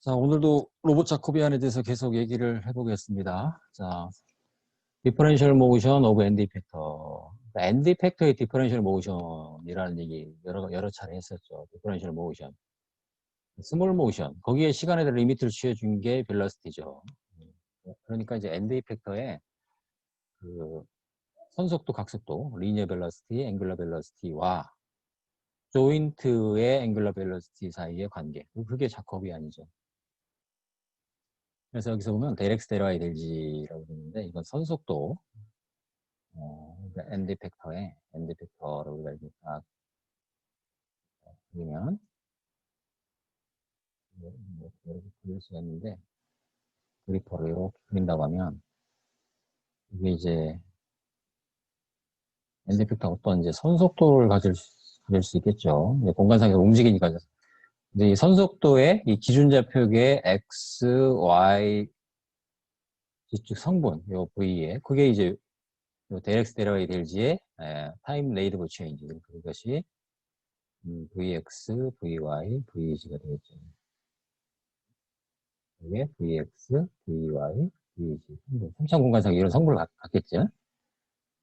자, 오늘도 로봇 자코비안에 대해서 계속 얘기를 해보겠습니다. 자, 디퍼런셜 모션 오브 엔디 팩터. 엔디 팩터의 디퍼런셜 모션이라는 얘기 여러 차례 했었죠. 디퍼런셜 모션. 스몰 모션. 거기에 시간에 대한 리미트를 취해준 게 벨러시티죠. 그러니까 이제 엔디 팩터의 그 선속도, 각속도, 리니어 벨러시티, 앵글러 벨러시티와 조인트의 앵글러 벨러시티 사이의 관계. 그게 자코비안이죠. 그래서 여기서 보면 데렉스 데라이 델지라고 되는데 이건 선속도 그러니까 엔드 팩터를 우리가 이렇게 딱 그리면 이렇게 그릴 수가 있는데 그리퍼를 이렇게 그린다고 하면 이게 이제 엔드 팩터 어떤 이제 선속도를 가질 수 있겠죠. 공간상에서 움직이니까. 근데 이 선속도의 이 기준좌표계 x, y 즉 성분 요 v에 그게 이제 요 데렉스 데라이 델지의 타임 레이더블 체인지 그것이 Vx, Vy, Vg가 되겠죠. 이게 Vx, Vy, Vg. 평창 공간상 이런 성분을 갖겠죠.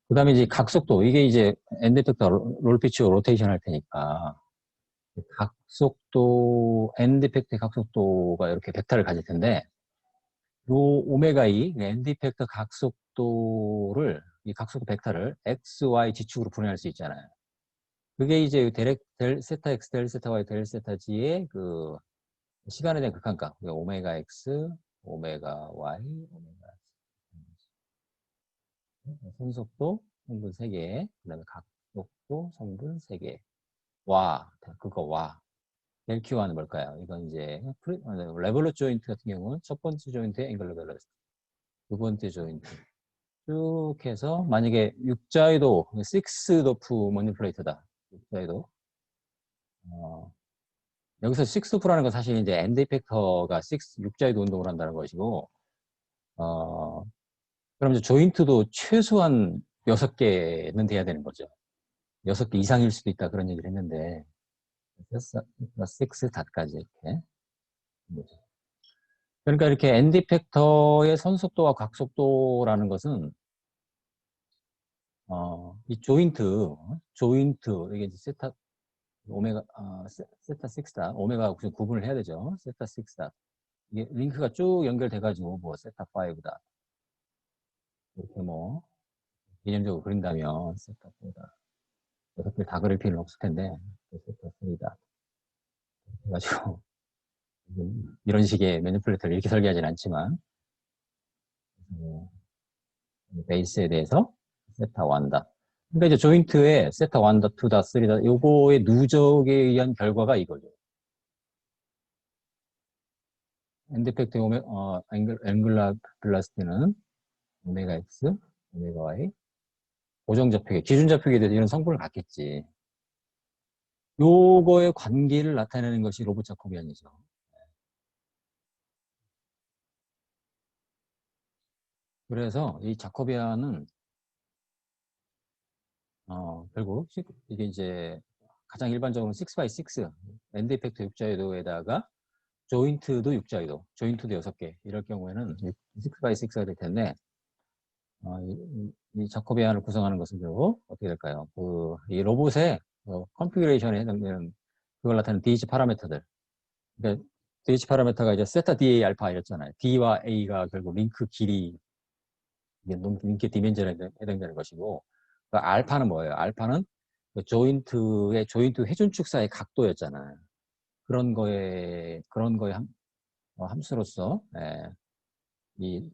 그 다음에 이제 각속도. 이게 이제 엔드 팩터 롤피치 로테이션 할 테니까. 각속도, 엔드 팩터의 각속도가 이렇게 벡터를 가질 텐데, 요 오메가 2, 엔드 팩터 각속도를, 이 각속도 벡터를 X, Y 지축으로 분해할 수 있잖아요. 그게 이제 델 세타 X, 델 세타 Y, 델 세타 G의 그 시간에 대한 극한값. 오메가 X, 오메가 Y, 오메가 선속도, 성분 3개, 그 다음에 각속도, 성분 3개. 와, 그거 와. 델 Q와는 뭘까요? 이건 이제 레볼루 조인트 같은 경우는 첫 번째 조인트의 앵글러 밸런스, 두 번째 조인트. 쭉 해서 만약에 육자유도, 6도프 머니플레이트다. 육자유도. 여기서 6도프라는 건 사실 이제 엔드 이펙터가 6자유도 운동을 한다는 것이고, 그럼 이제 조인트도 최소한 6개는 돼야 되는 거죠. 6개 이상일 수도 있다 그런 얘기를 했는데 6닷까지 이렇게. 그러니까 이렇게 엔디 팩터의 선속도와 각속도라는 것은 이 조인트 이게 이제 세타 오메가 세타 6닷 오메가 구분을 해야 되죠. 세타 6닷 이게 링크가 쭉 연결돼 가지고 뭐 세타 5닷 이렇게 뭐 개념적으로 그린다면 세타 4닷 6개 다 그릴 필요는 없을 텐데 세타 3닷 해가지고 이런 식의 매니플레이터를 이렇게 설계하진 않지만 베이스에 대해서 세타 1다. 그러니까 이제 조인트에 세타 1다, 2다, 3다 요거의 누적에 의한 결과가 이거죠. 엔드펙트 앵글라 벨라시티는 오메가 X, 오메가 Y 고정 좌표계, 기준 좌표계에 대해서 이런 성분을 갖겠지. 요거의 관계를 나타내는 것이 로봇 자코비안이죠. 그래서 이 자코비안은 결국 이게 이제 가장 일반적으로 6x6 엔드 이펙트 육자유도에다가 조인트도 육자유도, 조인트도 6개 이럴 경우에는 6x6가 될 텐데 이 자코비안을 구성하는 것은 결국 어떻게 될까요? 이 로봇의 컨피그레이션에 해당되는 그걸 나타내는 DH 파라미터들. 그러니까 DH 파라미터가 이제 세타 DA 알파 이랬잖아요. D와 A가 결국 링크 길이, 링크 디멘전에 해당되는 것이고, 그 알파는 뭐예요? 알파는 그 조인트 회전축 사이의 각도였잖아요. 그런 거에 함수로서 이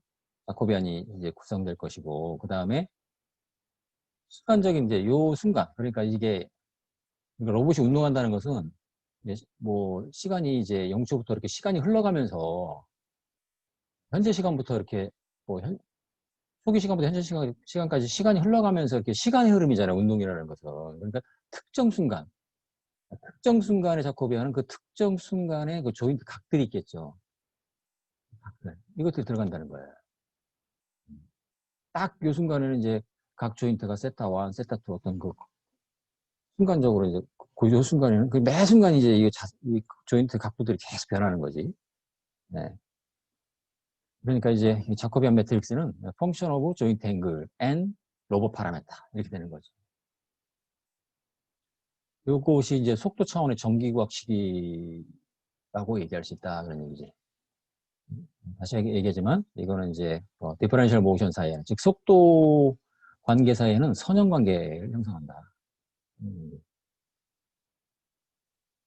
자코비안이 이제 구성될 것이고, 그 다음에 순간적인 이제 요 순간, 그러니까 로봇이 운동한다는 것은 뭐 시간이 이제 0초부터 이렇게 시간이 흘러가면서 현재 시간부터 이렇게 뭐 초기 시간부터 현재 시간까지 시간이 흘러가면서 이렇게 시간의 흐름이잖아요. 운동이라는 것은. 그러니까 특정 순간에 자코비안은 그 특정 순간에 그 조인트 각들이 있겠죠. 각들. 이것들이 들어간다는 거예요. 딱 요 순간에는 이제 각 조인트가 세타 1, 세타 2 어떤 그 순간적으로 이제 그 순간에는 그 매 순간 이제 이 조인트 각도들이 계속 변하는 거지. 네. 그러니까 이제 이 자코비안 매트릭스는 function of joint angle and 로버 파라메타 이렇게 되는 거죠. 이것이 이제 속도 차원의 정기구학식이라고 얘기할 수 있다 그런 얘기지. 다시 얘기하지만 이거는 이제 디퍼런셜 모션 사이에 즉 속도 관계 사이에는 선형 관계를 형성한다.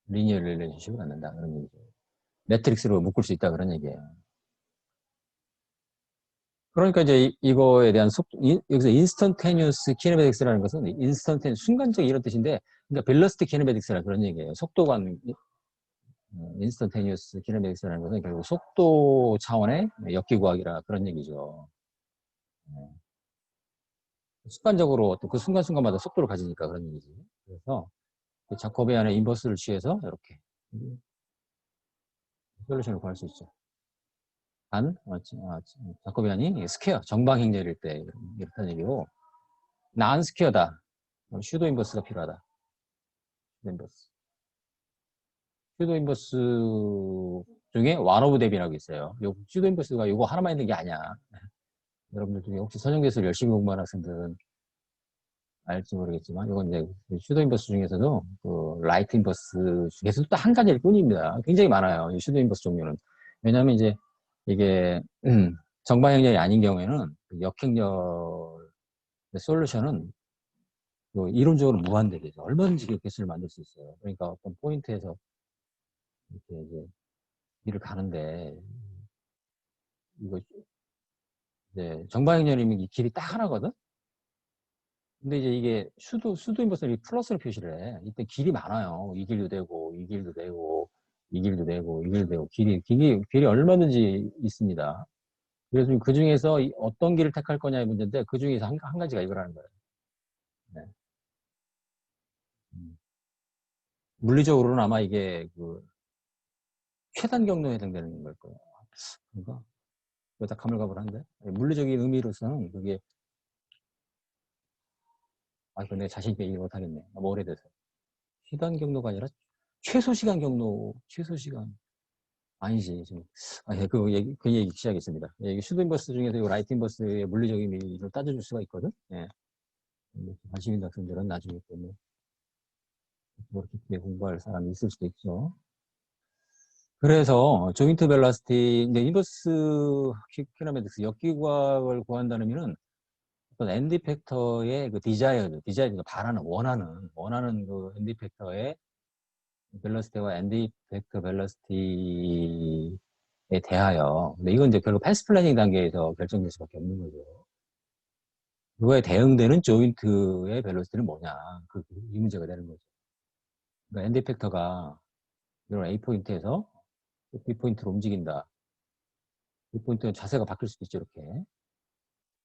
리니어 릴레이션십을 갖는다 그런 얘기죠. 매트릭스로 묶을 수 있다 그런 얘기예요. 그러니까 이제 이거에 대한 여기서 인스턴테니어스 키네매틱스라는 것은 순간적 이런 뜻인데, 그러니까 벨러스티 키네매틱스라 그런 얘기예요. 속도관 인스턴테니어스 키네매틱스라는 것은 결국 속도 차원의 역기구학이라 그런 얘기죠. 순간적으로 또 그 순간순간마다 속도를 가지니까 그런 얘기지. 그래서 그 자코비안의 인버스를 취해서 이렇게 솔루션을 구할 수 있죠. 자코비안이 스퀘어, 정방행렬일 때 이렇다는 얘기고, 난 스퀘어다. 슈도 인버스가 필요하다. 인버스. 슈도 인버스 중에 완오브 대비라고 있어요. 요 슈도 인버스가 요거 하나만 있는 게 아니야. 여러분들 중에 혹시 선형계수를 열심히 공부한 학생들은 알지 모르겠지만, 이건 이제 슈도 인버스 중에서도 그 라이트 인버스 중에서도 또 한 가지일 뿐입니다. 굉장히 많아요. 이 슈도 인버스 종류는. 왜냐하면 이제 이게 정방행렬이 아닌 경우에는 그 역행렬 솔루션은 뭐 이론적으로 무한대겠죠. 얼마든지 그 개수를 만들 수 있어요. 그러니까 어떤 포인트에서 이렇게 이제 길을 가는데, 이거 이제 정방향열이면 이 길이 딱 하나거든? 근데 이제 이게 수도인버스는 플러스로 표시를 해. 이때 길이 많아요. 이 길도 되고, 이 길도 되고, 이 길도 되고, 이 길도 되고, 길이 얼마든지 있습니다. 그래서 그 중에서 어떤 길을 택할 거냐의 문제인데, 그 중에서 한 가지가 이거라는 거예요. 네. 물리적으로는 아마 이게 그 최단 경로에 해당되는 걸 거예요. 그런가? 다 가물가물한데? 물리적인 의미로서는 그게, 이거 내가 자신있게 얘기 못하겠네. 너무 오래돼서. 시간 경로가 아니라 최소 시간 경로, 최소 시간. 아니지, 지금. 예, 그 얘기 시작했습니다. 예, 슈도인버스 중에서 이 라이트 인버스의 물리적인 의미를 따져줄 수가 있거든? 예. 관심 있는 학생들은 나중에 또 뭐, 깊게 공부할 사람이 있을 수도 있죠. 그래서 조인트 벨라스티, 이제 인버스 키네매틱스 역기구학을 구한다는 의미는 어떤 엔드 팩터의 그 디자이어가 원하는 그 엔드 팩터의 벨러시티와 엔드 팩터 벨러시티에 대하여. 근데 이건 이제 결국 패스 플래닝 단계에서 결정될 수밖에 없는 거죠. 그거에 대응되는 조인트의 벨러시티는 뭐냐. 이 문제가 되는 거죠. 그러니까 엔드 팩터가 이런 A 포인트에서 B 포인트로 움직인다. B 포인트는 자세가 바뀔 수도 있죠, 이렇게.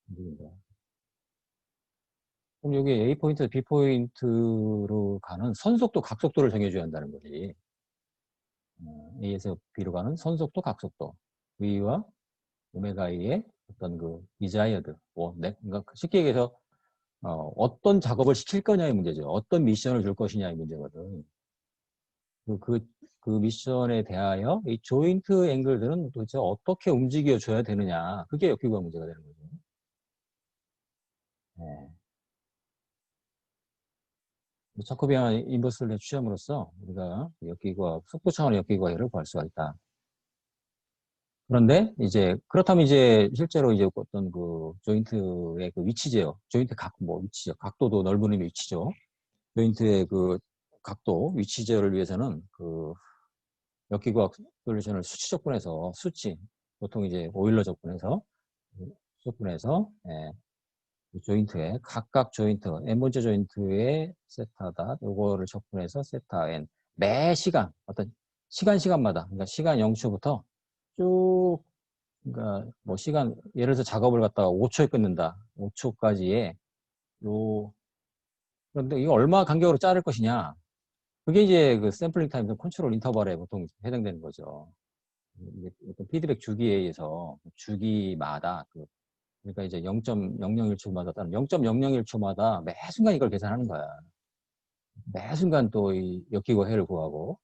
움직인다. 그럼 여기 A 포인트에서 B 포인트로 가는 선속도, 각속도를 정해줘야 한다는 거지. A에서 B로 가는 선속도, 각속도. V와 오메가 E의 어떤 그 디자이어드. 그러니까 쉽게 얘기해서 어떤 작업을 시킬 거냐의 문제죠. 어떤 미션을 줄 것이냐의 문제거든. 그 미션에 대하여 이 조인트 앵글들은 도대체 어떻게 움직여줘야 되느냐. 그게 역기구학 문제가 되는 거죠. 네. 자코비안 인버스를 취함으로써 우리가 속도 차원의 역기구학을 구할 수가 있다. 그런데 그렇다면 실제로 어떤 그 조인트의 그 위치제요. 조인트 위치죠. 각도도 넓은 의미 위치죠. 조인트의 그 각도, 위치제어를 위해서는 그 역기구학 솔루션을 수치적분해서 보통 오일러 적분해서 조인트에 각각 조인트, n번째 조인트의 세타다. 요거를 적분해서 세타 n. 매 시간, 어떤 시간마다, 그러니까 시간 0초부터 쭉, 그러니까 예를 들어서 작업을 갖다가 5초에 끊는다. 5초까지의 그런데 이거 얼마 간격으로 자를 것이냐. 그게 그 샘플링 타임 컨트롤 인터벌에 보통 해당되는 거죠. 어떤 피드백 주기에 의해서 주기마다 그러니까 0.001초마다 따른 0.001초마다 매 순간 이걸 계산하는 거야. 매 순간 또 이 역기구학해를 구하고,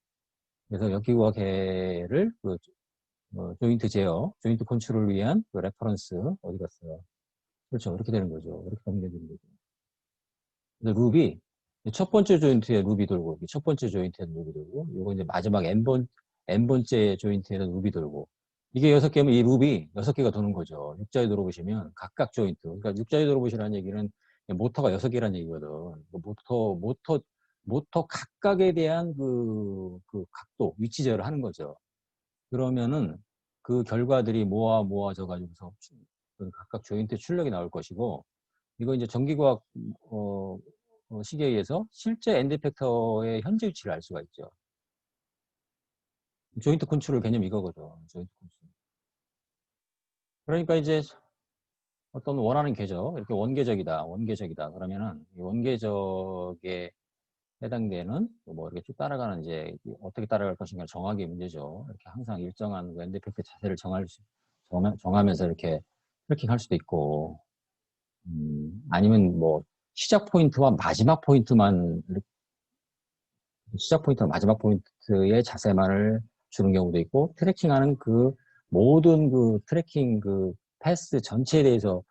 그래서 역기구학해를 조인트 제어, 조인트 컨트롤을 위한 그 레퍼런스 어디 갔어요? 그렇죠. 이렇게 되는 거죠. 이렇게 넘겨지는 거죠. 근데 룹이 첫 번째 조인트에 룹이 돌고, 첫 번째 조인트에 룹이 돌고, 요거 이제 마지막 n번째 조인트에는 룹이 돌고, 이게 6개면 이 룹이 6개가 도는 거죠. 육자에 돌아보시면 각각 조인트. 그러니까 육자에 돌아보시라는 얘기는 모터가 6개라는 얘기거든. 그 모터 각각에 대한 그 각도, 위치 제어를 하는 거죠. 그러면은 그 결과들이 모아져 가지고서 그 각각 조인트 출력이 나올 것이고, 이거 이제 전기과학 시계에 의해서 실제 엔드 팩터의 현재 위치를 알 수가 있죠. 조인트 컨트롤 개념 이거거든. 조인트 컨트롤. 그러니까 이제 어떤 원하는 궤적, 이렇게 원궤적이다. 그러면은 이 원궤적에 해당되는 뭐 이렇게 쭉 따라가는 이제 어떻게 따라갈 것인가 정하기 문제죠. 이렇게 항상 일정한 엔드 팩터 자세를 정하면서 이렇게 트래킹할 수도 있고, 아니면 뭐 시작 포인트와 마지막 포인트만 마지막 포인트의 자세만을 주는 경우도 있고, 트래킹하는 그 모든 그 트래킹 그 패스 전체에 대해서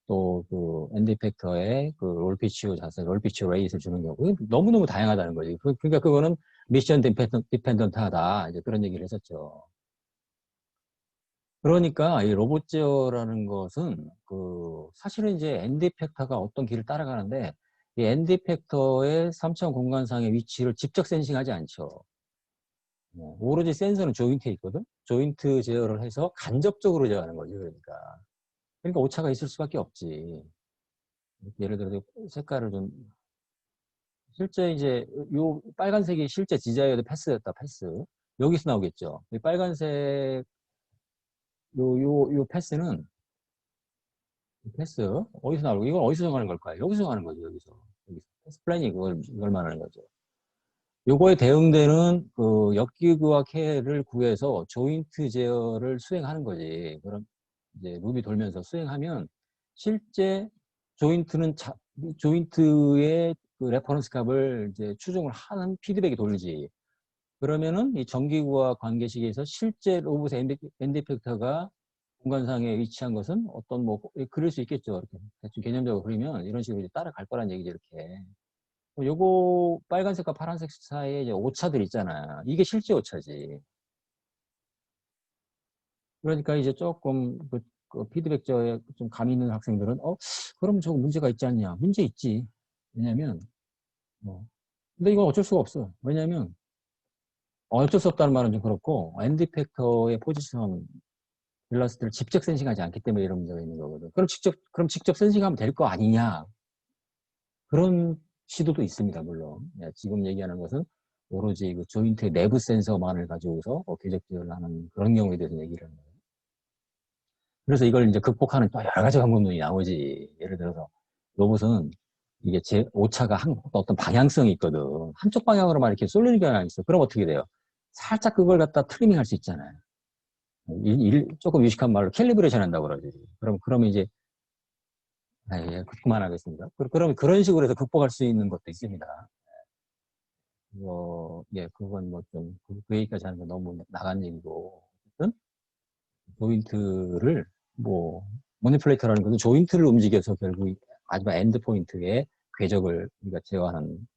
또 그 엔드 이펙터의 그 롤피치오 자세, 롤피치오 레이스를 주는 경우 너무너무 다양하다는 거지. 그러니까 그거는 미션 디펜던트하다 이제 그런 얘기를 했었죠. 그러니까 이 로봇 제어라는 것은 그 사실은 이제 엔드 이펙터가 어떤 길을 따라가는데 이 엔드 이펙터의 3차원 공간상의 위치를 직접 센싱하지 않죠. 오로지 센서는 조인트에 있거든. 조인트 제어를 해서 간접적으로 제어하는 거지. 그러니까 오차가 있을 수밖에 없지. 예를 들어 색깔을 좀 실제 이제 요 빨간색이 실제 디자이어드 패스였다. 패스 여기서 나오겠죠. 이 빨간색 요 패스 어디서 나오고 이건 어디서 정하는 걸까요? 여기서 정하는 거죠. 여기서 패스 플래닝 이걸 말하는 거죠. 요거에 대응되는 그 역기구와 캐를 구해서 조인트 제어를 수행하는 거지. 그럼 이제 룹이 돌면서 수행하면 실제 조인트는 조인트의 그 레퍼런스 값을 이제 추정을 하는 피드백이 돌지. 그러면은 이 전기구와 관계식에서 실제 로봇의 엔드 이펙터가 공간상에 위치한 것은 어떤 뭐 그릴 수 있겠죠. 이렇게 대충 개념적으로 그리면 이런 식으로 이제 따라갈 거란 얘기죠. 이렇게. 요거 빨간색과 파란색 사이에 이제 오차들 있잖아. 이게 실제 오차지. 그러니까 이제 조금 그 피드백저에 좀 감이 있는 학생들은 그럼 저거 문제가 있지 않냐? 문제 있지. 왜냐면 근데 이건 어쩔 수가 없어. 왜냐면 어쩔 수 없다는 말은 좀 그렇고 엔드 팩터의 포지션 밸런스를 직접 센싱하지 않기 때문에 이런 문제가 있는 거거든. 그럼 직접 센싱하면 될 거 아니냐? 그런 시도도 있습니다, 물론. 지금 얘기하는 것은 오로지 그 조인트의 내부 센서만을 가지고서 궤적 제어를 하는 그런 경우에 대해서 얘기를 하는 거예요. 그래서 이걸 이제 극복하는 또 여러 가지 방법론이 나오지. 예를 들어서 로봇은 이게 오차가 어떤 방향성이 있거든. 한쪽 방향으로만 이렇게 쏠리는 경향이 있어. 그럼 어떻게 돼요? 살짝 그걸 갖다 트리밍 할 수 있잖아요. 조금 유식한 말로 캘리브레이션 한다고 그러지. 그러면 이제, 예, 그만하겠습니다. 그럼 그런 식으로 해서 극복할 수 있는 것도 있습니다. 예, 그건 뭐 좀, 그 얘기까지 하는 건 너무 나간 얘기고. 어쨌든, 조인트를, 뭐, 모니플레이터라는 것은 조인트를 움직여서 결국 마지막 엔드 포인트에 궤적을 우리가 제어하는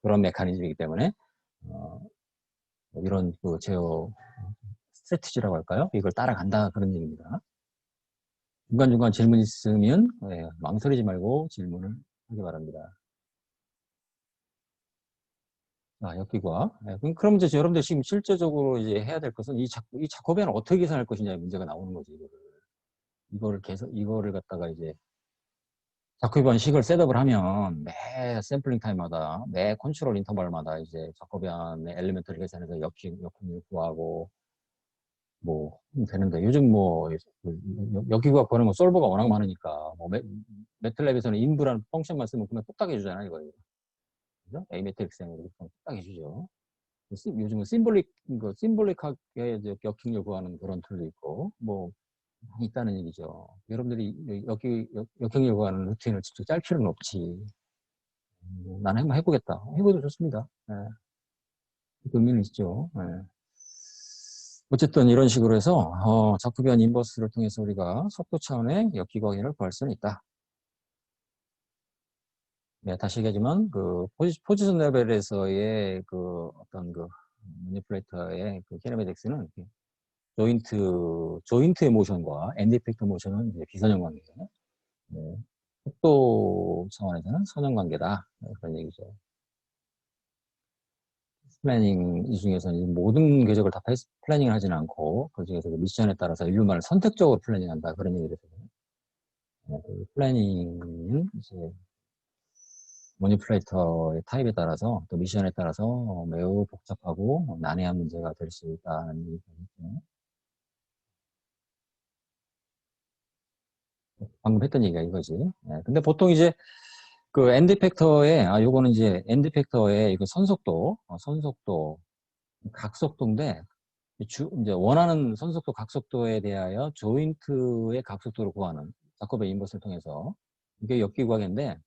그런 메커니즘이기 때문에, 어, 이런 그 제어 스트래티지라고 할까요? 이걸 따라간다. 그런 얘기입니다. 중간중간 질문 있으면, 예, 망설이지 말고 질문을 하기 바랍니다. 역기과. 예, 그럼 이제 여러분들 지금 실제적으로 이제 해야 될 것은 이 자코비안을 어떻게 계산할 것이냐의 문제가 나오는 거지, 이거를 갖다가 이제 자코비안 식을 셋업을 하면 매 샘플링 타임마다, 매 컨트롤 인터벌마다 이제 자코비안의 엘리멘트를 계산해서 역행을 구하고, 뭐, 되는데, 요즘 뭐, 역기구학 보는 거 솔버가 워낙 많으니까, 뭐, 매틀랩에서는 인브라는 펑션만 쓰면 그냥 뚝딱 해주잖아, 이거. 그죠? A 매트릭스형으로 뚝딱 해주죠. 요즘은 심볼릭하게 역행을 구하는 그런 툴도 있고, 뭐, 많이 있다는 얘기죠. 여러분들이 역행을 구하는 루틴을 직접 짤 필요는 없지. 나는 한번 해보겠다. 해봐도 좋습니다. 예. 그 의미는 있죠. 예. 어쨌든 이런 식으로 해서 자코비안 인버스를 통해서 우리가 속도 차원의 역기구 확인을 구할 수는 있다. 네, 다시 얘기하지만 그 포지션 레벨에서의 그 어떤 그 매니플레이터의 그 키네매틱스는 조인트의 모션과 엔드 이펙터 모션은 이제 비선형 관계예요. 네. 속도 차원에서는 선형 관계다. 네, 그런 얘기죠. 플래닝 이 중에서는 모든 궤적을 다 플래닝을 하지는 않고 그 중에서 그 미션에 따라서 인류만을 선택적으로 플래닝한다. 그런 얘기를 해요. 네, 그 플래닝은 이제 모니플레이터의 타입에 따라서 또 미션에 따라서 매우 복잡하고 난해한 문제가 될 수 있다는 얘기죠. 방금 했던 얘기가 이거지. 네, 근데 보통 이제 그 엔드 팩터에 요거는 이제 엔드 팩터에 이거 선속도, 각속도인데 이제 원하는 선속도, 각속도에 대하여 조인트의 각속도를 구하는 자코비안 인버스를 통해서 이게 역기구하기인데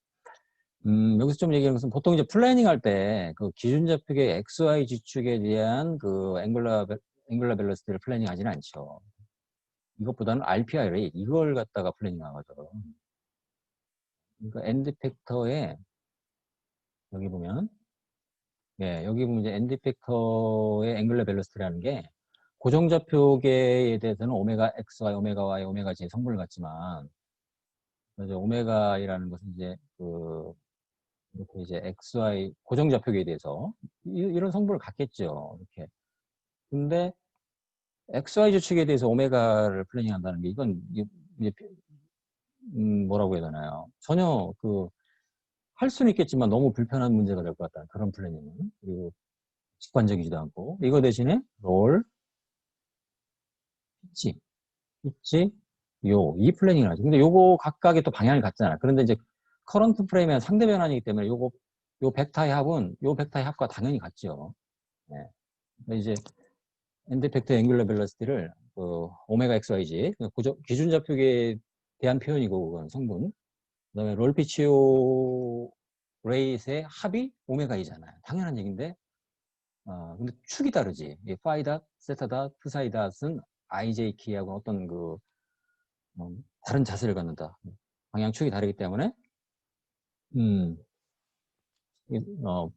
여기서 좀 얘기하는 것은 보통 이제 플래닝 할 때 그 기준 좌표계 XY 지축에 대한 그 앵글라 벨로시티를 플래닝 하지는 않죠. 이것보다는 RPI 레이트 이걸 갖다가 플래닝 하거든. 그러니까 엔드 팩터에 여기 보면 여기 보면 이제 엔드 팩터의 앵글라 벨로시티라는 게 고정좌표계에 대해서는 오메가 XY, 오메가 Y, 오메가 Z 성분을 갖지만 그래서 오메가이라는 것은 이제 그 이렇게 이제 XY 고정좌표계에 대해서 이런 성분을 갖겠죠. 이렇게. 근데 XY 주축에 대해서 오메가를 플래닝 한다는 게 이건 이제 뭐라고 해야 되나요? 전혀 할 수는 있겠지만 너무 불편한 문제가 될 것 같다. 그런 플래닝은. 그리고 직관적이지도 않고. 이거 대신에 롤, 피치, 이 플래닝을 하죠. 근데 요거 각각의 또 방향을 갖잖아. 그런데 이제 커런트 프레임의 상대 변환이기 때문에 요 벡터의 합은 요 벡터의 합과 당연히 같죠. 네. 이제 엔드 팩터 앵귤러 벨로시티를 오메가 XYG 기준 좌표계에 대한 표현이고 그건 성분. 그다음에 롤피치오 레이스의 합이 오메가 이잖아요. 당연한 얘기인데 근데 축이 다르지. 파이닷, 세타닷, 프사이닷은 IJK하고 어떤 다른 자세를 갖는다. 방향 축이 다르기 때문에 음,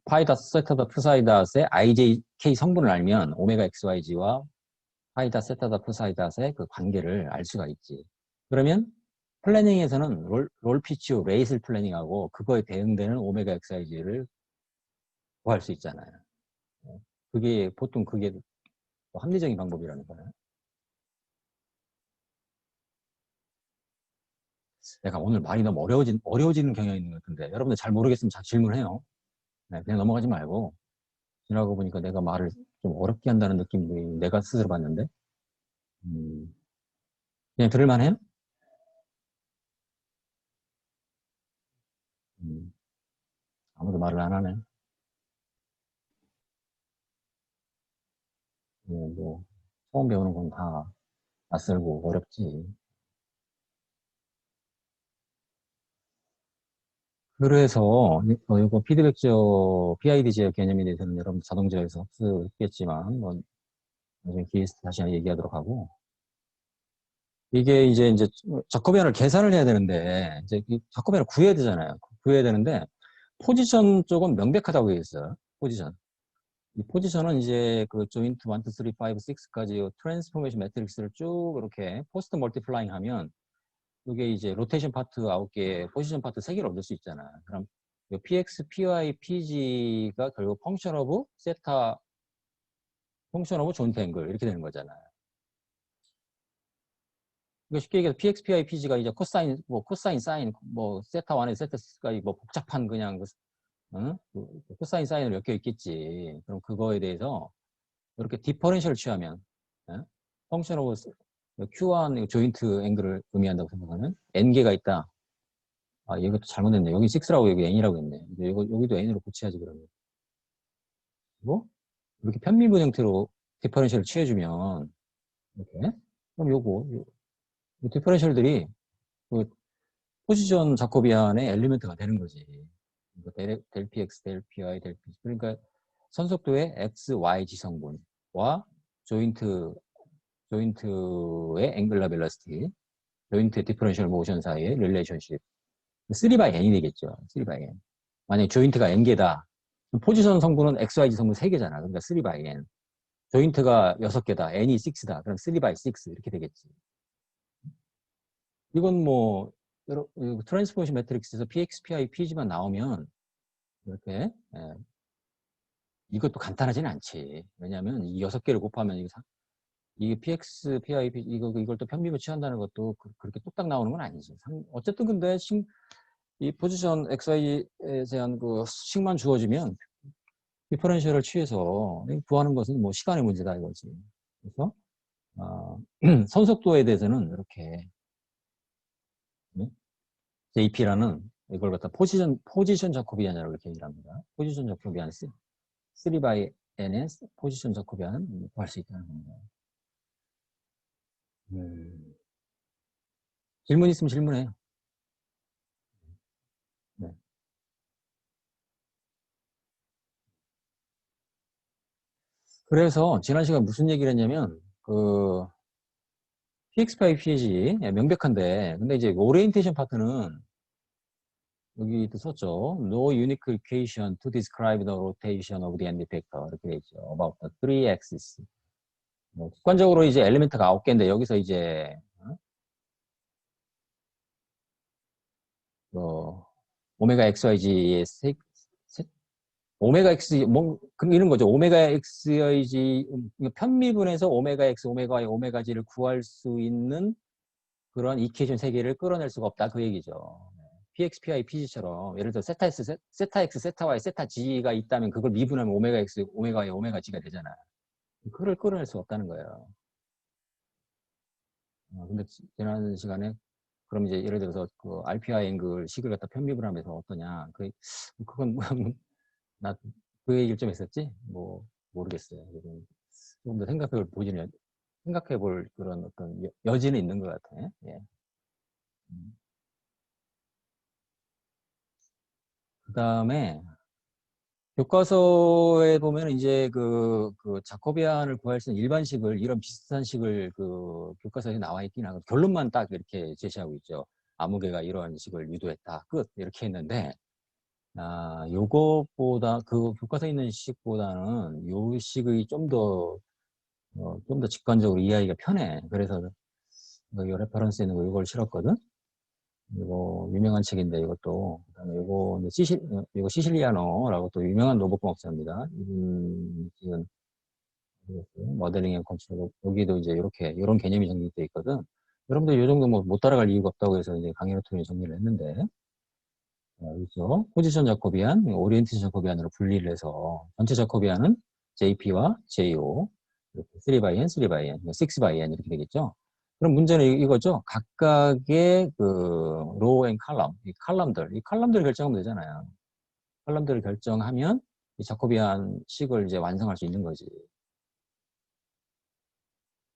파이닷, 세타닷, 프사이닷의 IJK 성분을 알면 오메가 XYG와 파이닷, 세타닷, 프사이닷의 그 관계를 알 수가 있지. 그러면 플래닝에서는 롤피치오 레이스를 플래닝하고 그거에 대응되는 오메가 XYG를 구할 수 있잖아요. 보통 그게 합리적인 방법이라는 거예요. 내가 오늘 말이 너무 어려워지는 경향이 있는 것 같은데 여러분들 잘 모르겠으면 잘 질문해요. 네, 그냥 넘어가지 말고 지나고 보니까 내가 말을 좀 어렵게 한다는 느낌이 내가 스스로 받는데 음, 그냥 들을만해요? 음, 아무도 말을 안 하네. 뭐 처음 배우는 건 다 낯설고 어렵지. 그래서 이거 피드백 지역, PID 지역 개념에 대해서는 여러분 자동제어에서 흡수했겠지만 뭐 나중에 기회 있을 때 다시 얘기하도록 하고 이게 이제 자코비안을 계산을 해야 되는데 이제 자코비안을 구해야 되잖아요. 구해야 되는데 포지션 쪽은 명백하다고 되어 있어요. 포지션. 이 포지션은 이제 그 조인트 1, 2, 3, 5, 6까지 트랜스포메이션 매트릭스를 쭉 이렇게 포스트 멀티플라잉 하면 이게 이제 로테이션 파트 9개, 포지션 파트 3개를 얻을 수 있잖아. 그럼 PX, PY, PG가 결국 펑션 오브 세타, 펑션 오브 존트 앵글 이렇게 되는 거잖아요. 이거 쉽게 얘기해서 PX, PY, PG가 이제 코사인, 사인, 세타 1에 세타 6까지 복잡한 그냥 코사인, 사인을 엮여 있겠지. 그럼 그거에 대해서 이렇게 디퍼런셜을 취하면 펑션 오브 Q1 조인트 앵글을 의미한다고 생각하면 N개가 있다. 이것도 잘못했네. 여기 6라고 여기 N이라고 했네. 이제 여기도 N으로 고쳐야지 그러면. 그리고 이렇게 편미분 형태로 디퍼런셜을 취해주면 이렇게 그럼 디퍼런셜들이 그 포지션 자코비안의 엘리멘트가 되는 거지. 델 PX, 델 PY, 그러니까 선속도의 X, Y 지성분과 조인트 조인트의 앵글러 벨러시티, 조인트의 디퍼런셜 모션 사이의 릴레이션십. 3 by n이 되겠죠. 3 by n. 만약에 조인트가 n개다. 포지션 성분은 XYZ 성분 3개잖아. 그러니까 3 by n. 조인트가 6개다. n이 6다. 그럼 3 by 6 이렇게 되겠지. 이건 뭐 트랜스포메이션 매트릭스에서 PX, PI, PG만 나오면 이렇게 이것도 간단하지는 않지. 왜냐하면 이 6개를 곱하면 이게 PX, PI, 이걸 또 편비로 취한다는 것도 그렇게 뚝딱 나오는 건 아니지. 어쨌든 근데 이 포지션 XY에 대한 그 식만 주어지면 디퍼런셜을 취해서 구하는 것은 뭐 시간의 문제다 이거지. 그래서 선속도에 대해서는 이렇게 JP라는 이걸 갖다 포지션 자코비안이라고 이렇게 얘기를 합니다. 포지션 자코비안 3 by n의 포지션 자코비안 구할 수 있다는 겁니다. 질문 있으면 질문해요. 네. 그래서 지난 시간 무슨 얘기를 했냐면 그 PX5 PG 명백한데 근데 이제 오리엔테이션 파트는 여기도 썼죠. No unique equation to describe the rotation of the end effector 이렇게 돼 있죠. About the three axes. 객관적으로 이제 엘리멘트가 9개인데 여기서 이제 오메가 XYG의 오메가 X 뭐 이런 거죠. 오메가 XYG 편미분에서 오메가 X, 오메가 Y, 오메가 G를 구할 수 있는 그런 이퀘이션 3개를 끌어낼 수가 없다 그 얘기죠. PX, PI, PG처럼 예를 들어 세타 X, 세타 X, 세타 Y, 세타 G가 있다면 그걸 미분하면 오메가 X, 오메가 Y, 오메가 G가 되잖아. 그걸 끌어낼 수가 없다는 거예요. 근데 지난 시간에 그럼 이제 예를 들어서 그 RPI 앵글 식을 갖다 편미분 하면서 어떠냐. 그건 나 그 얘기를 좀 했었지? 뭐 모르겠어요. 조금 더 생각해 볼 그런 어떤 여지는 있는 것 같아. 예. 그 다음에 교과서에 보면 이제 그 자코비안을 구할 수 있는 일반식을 이런 비슷한 식을 그 교과서에 나와 있긴 하고 결론만 딱 이렇게 제시하고 있죠. 아무개가 이런 식을 유도했다. 끝 이렇게 했는데 요것보다 그 교과서에 있는 식보다는 요 식의 좀 더 직관적으로 이해하기가 편해. 그래서 이 레퍼런스 있는 거 이걸 실었거든. 이거 유명한 책인데 이것도 그다음에 이거 시실리아노라고 또 유명한 로봇공학자입니다. 지금 모델링 앤 컨트롤 여기도 이제 이런 개념이 정립되어 있거든. 여러분들 이 정도 뭐 못 따라갈 이유가 없다고 해서 이제 강의를 통해 정리를 했는데 그렇죠. 포지션 자코비안, 오리엔테이션 자코비안으로 분리를 해서 전체 자코비안은 JP와 JO 이렇게 3 by N, 3 by N, 6 by N 이렇게 되겠죠. 그럼 문제는 이거죠. 각각의 그 로우 앤 칼럼, 이 칼럼들을 결정하면 되잖아요. 칼럼들을 결정하면 이 자코비안 식을 이제 완성할 수 있는 거지.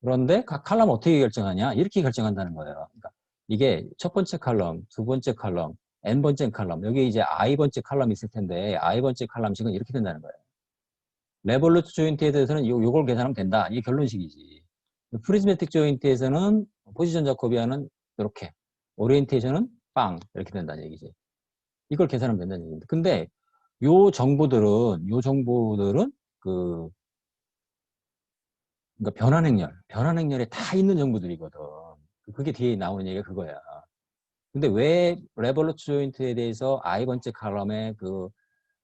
그런데 각 칼럼 어떻게 결정하냐? 이렇게 결정한다는 거예요. 그러니까 이게 첫 번째 칼럼, 두 번째 칼럼, n번째 칼럼, 여기 이제 i번째 칼럼이 있을 텐데 i번째 칼럼식은 이렇게 된다는 거예요. 레볼루트 조인트에 대해서는 요걸 계산하면 된다. 이게 결론식이지. 프리즈매틱 조인트에서는 포지션 자코비안은 이렇게, 오리엔테이션은 빵 이렇게 된다는 얘기지. 이걸 계산하면 된다는 얘기입니다. 근데 요 정보들은 그러니까 변환행렬에 다 있는 정보들이거든. 그게 뒤에 나오는 얘기가 그거야. 근데 왜 레볼루트 조인트에 대해서 i번째 칼럼에 그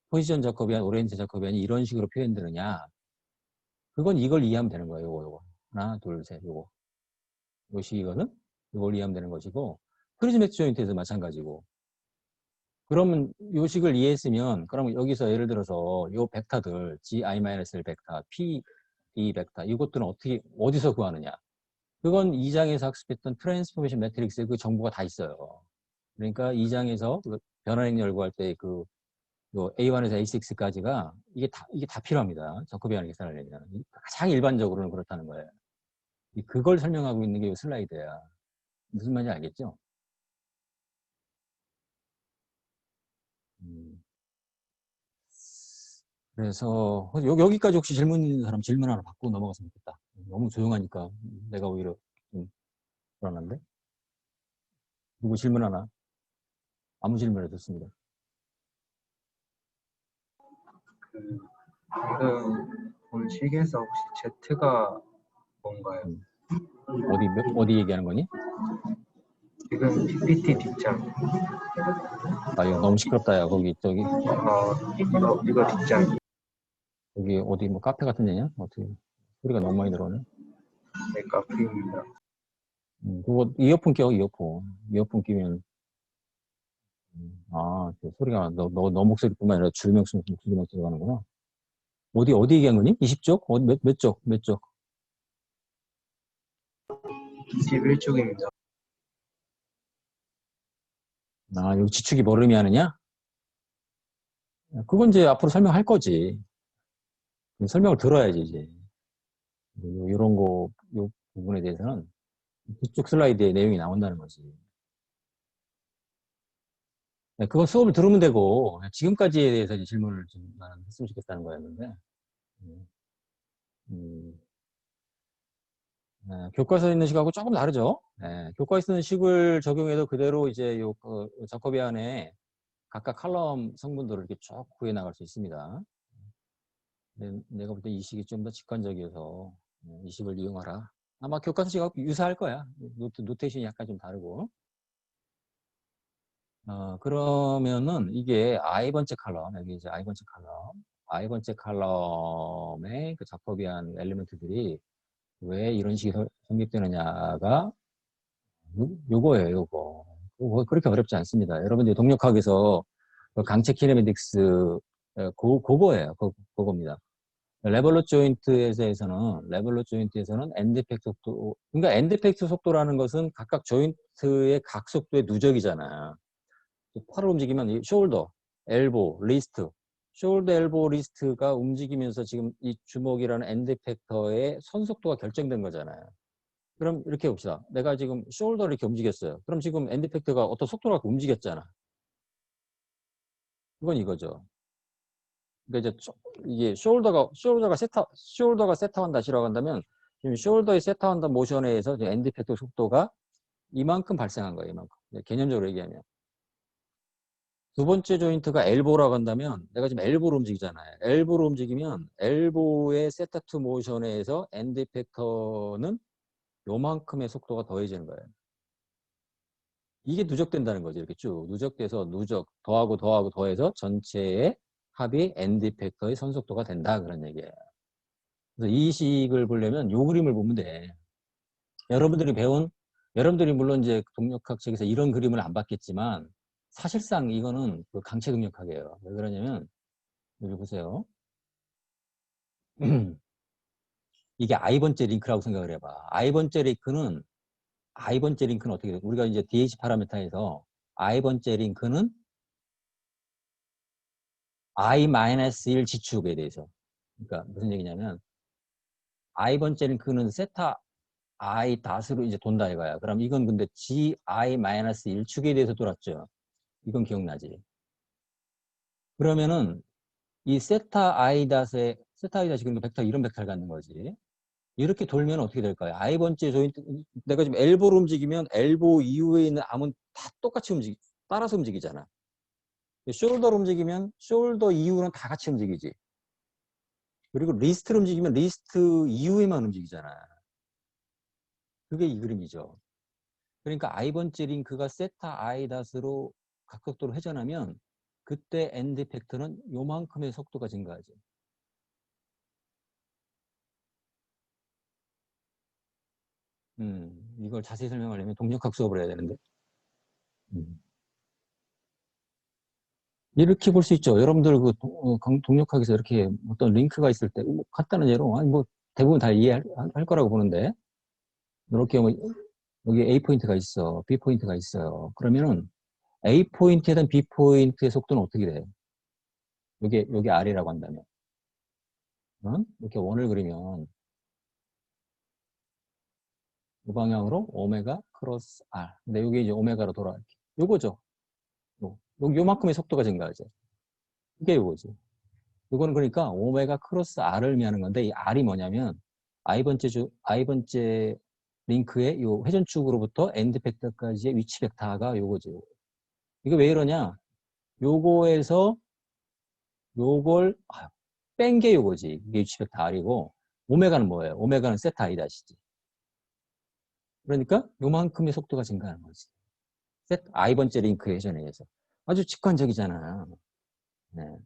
포지션 자코비안, 오리엔테 자코비안이 이런 식으로 표현되느냐? 그건 이걸 이해하면 되는 거예요. 요거. 하나, 둘, 셋, 요거. 요 식이거든? 이걸 이해하면 되는 것이고, 프리즈매틱 조인트에서 마찬가지고. 그러면 요 식을 이해했으면, 그러면 여기서 예를 들어서 요 벡터들, Gi-1 벡터, P, D 벡터, 이것들은 어디서 구하느냐? 그건 2장에서 학습했던 트랜스포메이션 매트릭스에 그 정보가 다 있어요. 그러니까 2장에서 그 변환행렬 구할 때 A1에서 A6까지가 이게 다 필요합니다. 자코비안을 계산하려면. 가장 일반적으로는 그렇다는 거예요. 그걸 설명하고 있는 게 이 슬라이드야. 무슨 말인지 알겠죠? 그래서 여기까지 혹시 질문 있는 사람 질문 하나 받고 넘어갔으면 좋겠다. 너무 조용하니까 내가 오히려 좀 불안한데? 누구 질문하나? 아무 질문을 듣습니다. 지금 본 책에서 혹시 Z가 뭔가요? 어디 얘기하는 거니? 지금 PPT 뒷장. 아, 이거 너무 시끄럽다, 야. 저기, 이거 뒷장. 여기 어디 뭐 카페 같은 데냐? 어떻게, 소리가 너무 많이 들어오네. 네, 카페입니다. 그거, 이어폰 껴, 이어폰. 이어폰 끼면, 그 소리가, 너 목소리뿐만 아니라 줄명 목소리만 들어가는구나. 어디 얘기한 거니? 20쪽? 몇 쪽? 몇 쪽? 21쪽입니다. 아, 여기 지축이 뭘 의미하느냐? 그건 이제 앞으로 설명할 거지. 설명을 들어야지, 이제. 요런 요 부분에 대해서는 뒤쪽 슬라이드에 내용이 나온다는 거지. 네, 그건 수업을 들으면 되고, 지금까지에 대해서 이제 질문을 좀 했으면 좋겠다는 거였는데, 음, 음, 교과서에 있는 식하고 조금 다르죠? 네, 교과서에 있는 식을 적용해도 그대로 이제 자코비안에 각각 칼럼 성분들을 이렇게 쭉 구해 나갈 수 있습니다. 내가 볼 때 이 식이 좀 더 직관적이어서 이 식을 이용하라. 아마 교과서 식하고 유사할 거야. 노테이션이 약간 좀 다르고. 그러면은 이게 I번째 칼럼, 여기 이제 I번째 칼럼의 그 자코비안 엘리먼트들이 왜 이런 식이 성립되느냐가 요거예요, 요거. 그렇게 어렵지 않습니다. 여러분들이 동력학에서 그 강체 키네매틱스 그거예요. 그겁니다. 레벨로 조인트에서는 엔드 이펙트 속도, 그러니까 엔드 이펙트 속도라는 것은 각각 조인트의 각 속도의 누적이잖아요. 팔을 움직이면 이 숄더, 엘보, 리스트, 숄더, 엘보, 리스트가 움직이면서 지금 이 주먹이라는 엔드 이펙터의 선속도가 결정된 거잖아요. 그럼 이렇게 봅시다. 내가 지금 숄더를 이렇게 움직였어요. 그럼 지금 엔드 이펙터가 어떤 속도로 갖고 움직였잖아. 그건 이거죠. 그러니까 이제 이게 숄더가 세타한다시라고 한다면 지금 숄더의 세타한다 모션에 의해서 엔드 이펙터 속도가 이만큼 발생한 거예요. 이만큼. 개념적으로 얘기하면. 두 번째 조인트가 엘보라고 한다면 내가 지금 엘보로 움직이잖아요. 엘보로 움직이면 엘보의 세타2 모션에 의해서 엔드 이펙터는 요만큼의 속도가 더해지는 거예요. 이게 누적된다는 거죠. 이렇게 쭉 누적돼서 더하고 더해서 전체의 합이 엔드 이펙터의 선속도가 된다. 그런 얘기예요. 그래서 이 식을 보려면 요 그림을 보면 돼. 여러분들이 물론 이제 동력학 책에서 이런 그림을 안 봤겠지만 사실상 이거는 그 강체 동력학이에요. 왜 그러냐면 여기 보세요. 이게 I번째 링크라고 생각을 해봐. I번째 링크는 어떻게 돼? 우리가 이제 DH 파라미터에서 I번째 링크는 I-1 지축에 대해서. 그러니까 무슨 얘기냐면 I번째 링크는 세타 I 닷으로 이제 돈다 이거야. 그럼 이건 근데 GI-1 축에 대해서 돌았죠. 이건 기억나지? 그러면은 이 세타 I 닷이 그러니까 벡터 이런 벡터를 갖는 거지. 이렇게 돌면 어떻게 될까요? I번째 조인트, 내가 지금 엘보로 움직이면 엘보 이후에 있는 암은 다 똑같이 따라서 움직이잖아. 숄더로 움직이면 숄더 이후는 다 같이 움직이지. 그리고 리스트로 움직이면 리스트 이후에만 움직이잖아. 그게 이 그림이죠. 그러니까 I번째 링크가 세타 I 닷으로 각속도로 회전하면 그때 엔드 이펙터는 요만큼의 속도가 증가하죠. 이걸 자세히 설명하려면 동력학 수업을 해야 되는데. 음. 이렇게 볼 수 있죠. 여러분들 동력학에서 이렇게 어떤 링크가 있을 때, 뭐 간단한 예로, 아니 뭐 대부분 다 이해할 거라고 보는데, 이렇게 뭐 여기 A 포인트가 있어, B 포인트가 있어요. 그러면은 A 포인트에든 B 포인트의 속도는 어떻게 돼? 여기 R이라고 한다면, 이렇게 원을 그리면 이 방향으로 오메가 크로스 R. 근데 여기 이제 오메가로 돌아갈게. 요거죠. 요만큼의 속도가 증가하죠. 이게 요거지. 이거는 그러니까 오메가 크로스 R을 의미하는 건데 이 R이 뭐냐면 i번째 링크의 요 회전축으로부터 엔드 벡터까지의 위치 벡터가 요거죠. 이거 왜 이러냐? 요거에서 요걸 뺀 게 요거지. 이게 위치 벡터 R이고 오메가는 뭐예요? 오메가는 세타 I 다시지. 그러니까 요만큼의 속도가 증가하는 거지. i번째 링크의 회전에 의해서. 아주 직관적이잖아. 네.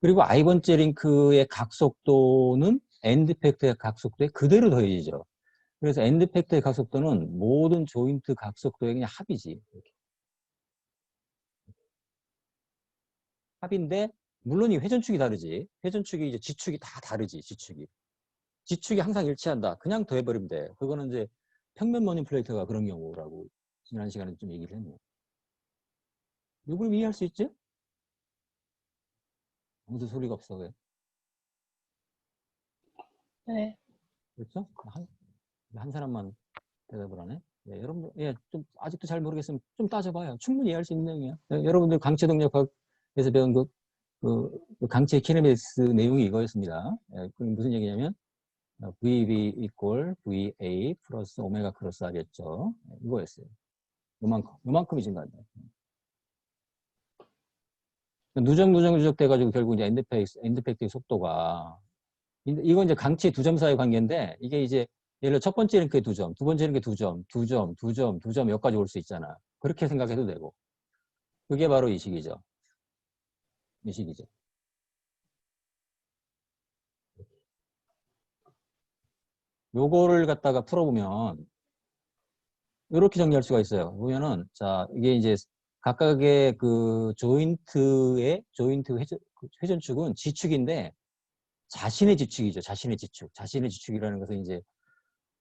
그리고 i번째 링크의 각속도는 엔드 팩터의 각속도에 그대로 더해지죠. 그래서 엔드 팩터의 각속도는 모든 조인트 각속도의 그냥 합이지. 이렇게. 합인데 물론 이 회전축이 다르지. 회전축이 이제 지축이 다 다르지. 지축이 항상 일치한다. 그냥 더해버리면 돼. 그거는 이제 평면 머니플레이터가 그런 경우라고 지난 시간에 좀 얘기를 했네. 이걸 이해할 수 있지? 아무도 소리가 없어. 왜? 네. 그렇죠? 한 사람만 대답을 하네. 예, 여러분들, 예, 좀 아직도 잘 모르겠으면 좀 따져봐요. 충분히 이해할 수 있는 내용이야. 예, 여러분들 강체 동력학에서 배운 그 강체 키네미스 내용이 이거였습니다. 예, 그럼 무슨 얘기냐면 VB equal VA 플러스 오메가 크로스 R이었죠. 예, 이거였어요. 요만큼이 증가한다. 누적 돼가지고 결국 이제 엔드팩트의 속도가 이건 이제 강체 두 점 사이 관계인데 이게 이제 예를 들어 첫 번째 링크에 두 점, 두 번째 링크에 두 점 여기까지 올 수 있잖아. 그렇게 생각해도 되고 그게 바로 이 식이죠. 이 식이죠. 요거를 갖다가 풀어보면 이렇게 정리할 수가 있어요. 보면은 자 이게 이제 각각의 그 조인트 회전축은 지축인데 자신의 지축이죠. 자신의 지축. 자신의 지축이라는 것은 이제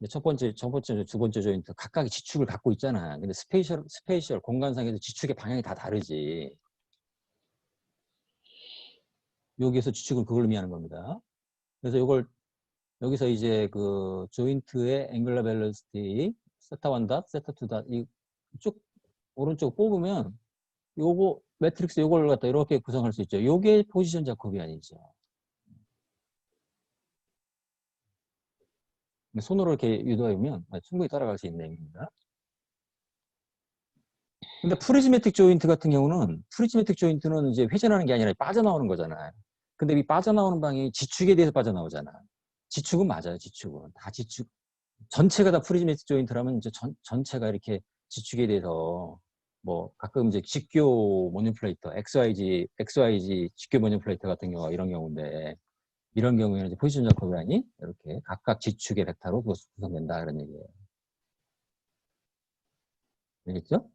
첫 번째, 두 번째 조인트 각각의 지축을 갖고 있잖아. 근데 스페이셜 공간상에서 지축의 방향이 다 다르지. 여기에서 지축은 그걸 의미하는 겁니다. 그래서 이걸 여기서 이제 그 조인트의 앵글러 밸런시티 세타 1 닷, 세타 2 닷 이쭉 오른쪽 뽑으면 요거 매트릭스 요걸 갖다 이렇게 구성할 수 있죠. 요게 포지션 자코비 아니죠. 손으로 이렇게 유도해보면 충분히 따라갈 수 있는 얘기입니다. 근데 프리즈매틱 조인트 같은 경우는 프리즈매틱 조인트는 이제 회전하는 게 아니라 빠져나오는 거잖아요. 근데 이 빠져나오는 방이 지축에 대해서 빠져나오잖아. 지축은 맞아요. 지축은 다 지축 전체가 다 프리즈매틱 조인트라면 이제 전체가 이렇게 지축에 대해서 뭐 가끔 이제 직교 모듈플레이터 XYG 직교 모듈플레이터 같은 경우가 이런 경우인데 이런 경우에는 이제 포지션 자코비안이 이렇게 각각 지축의 벡터로 구성된다 그런 얘기예요. 알겠죠?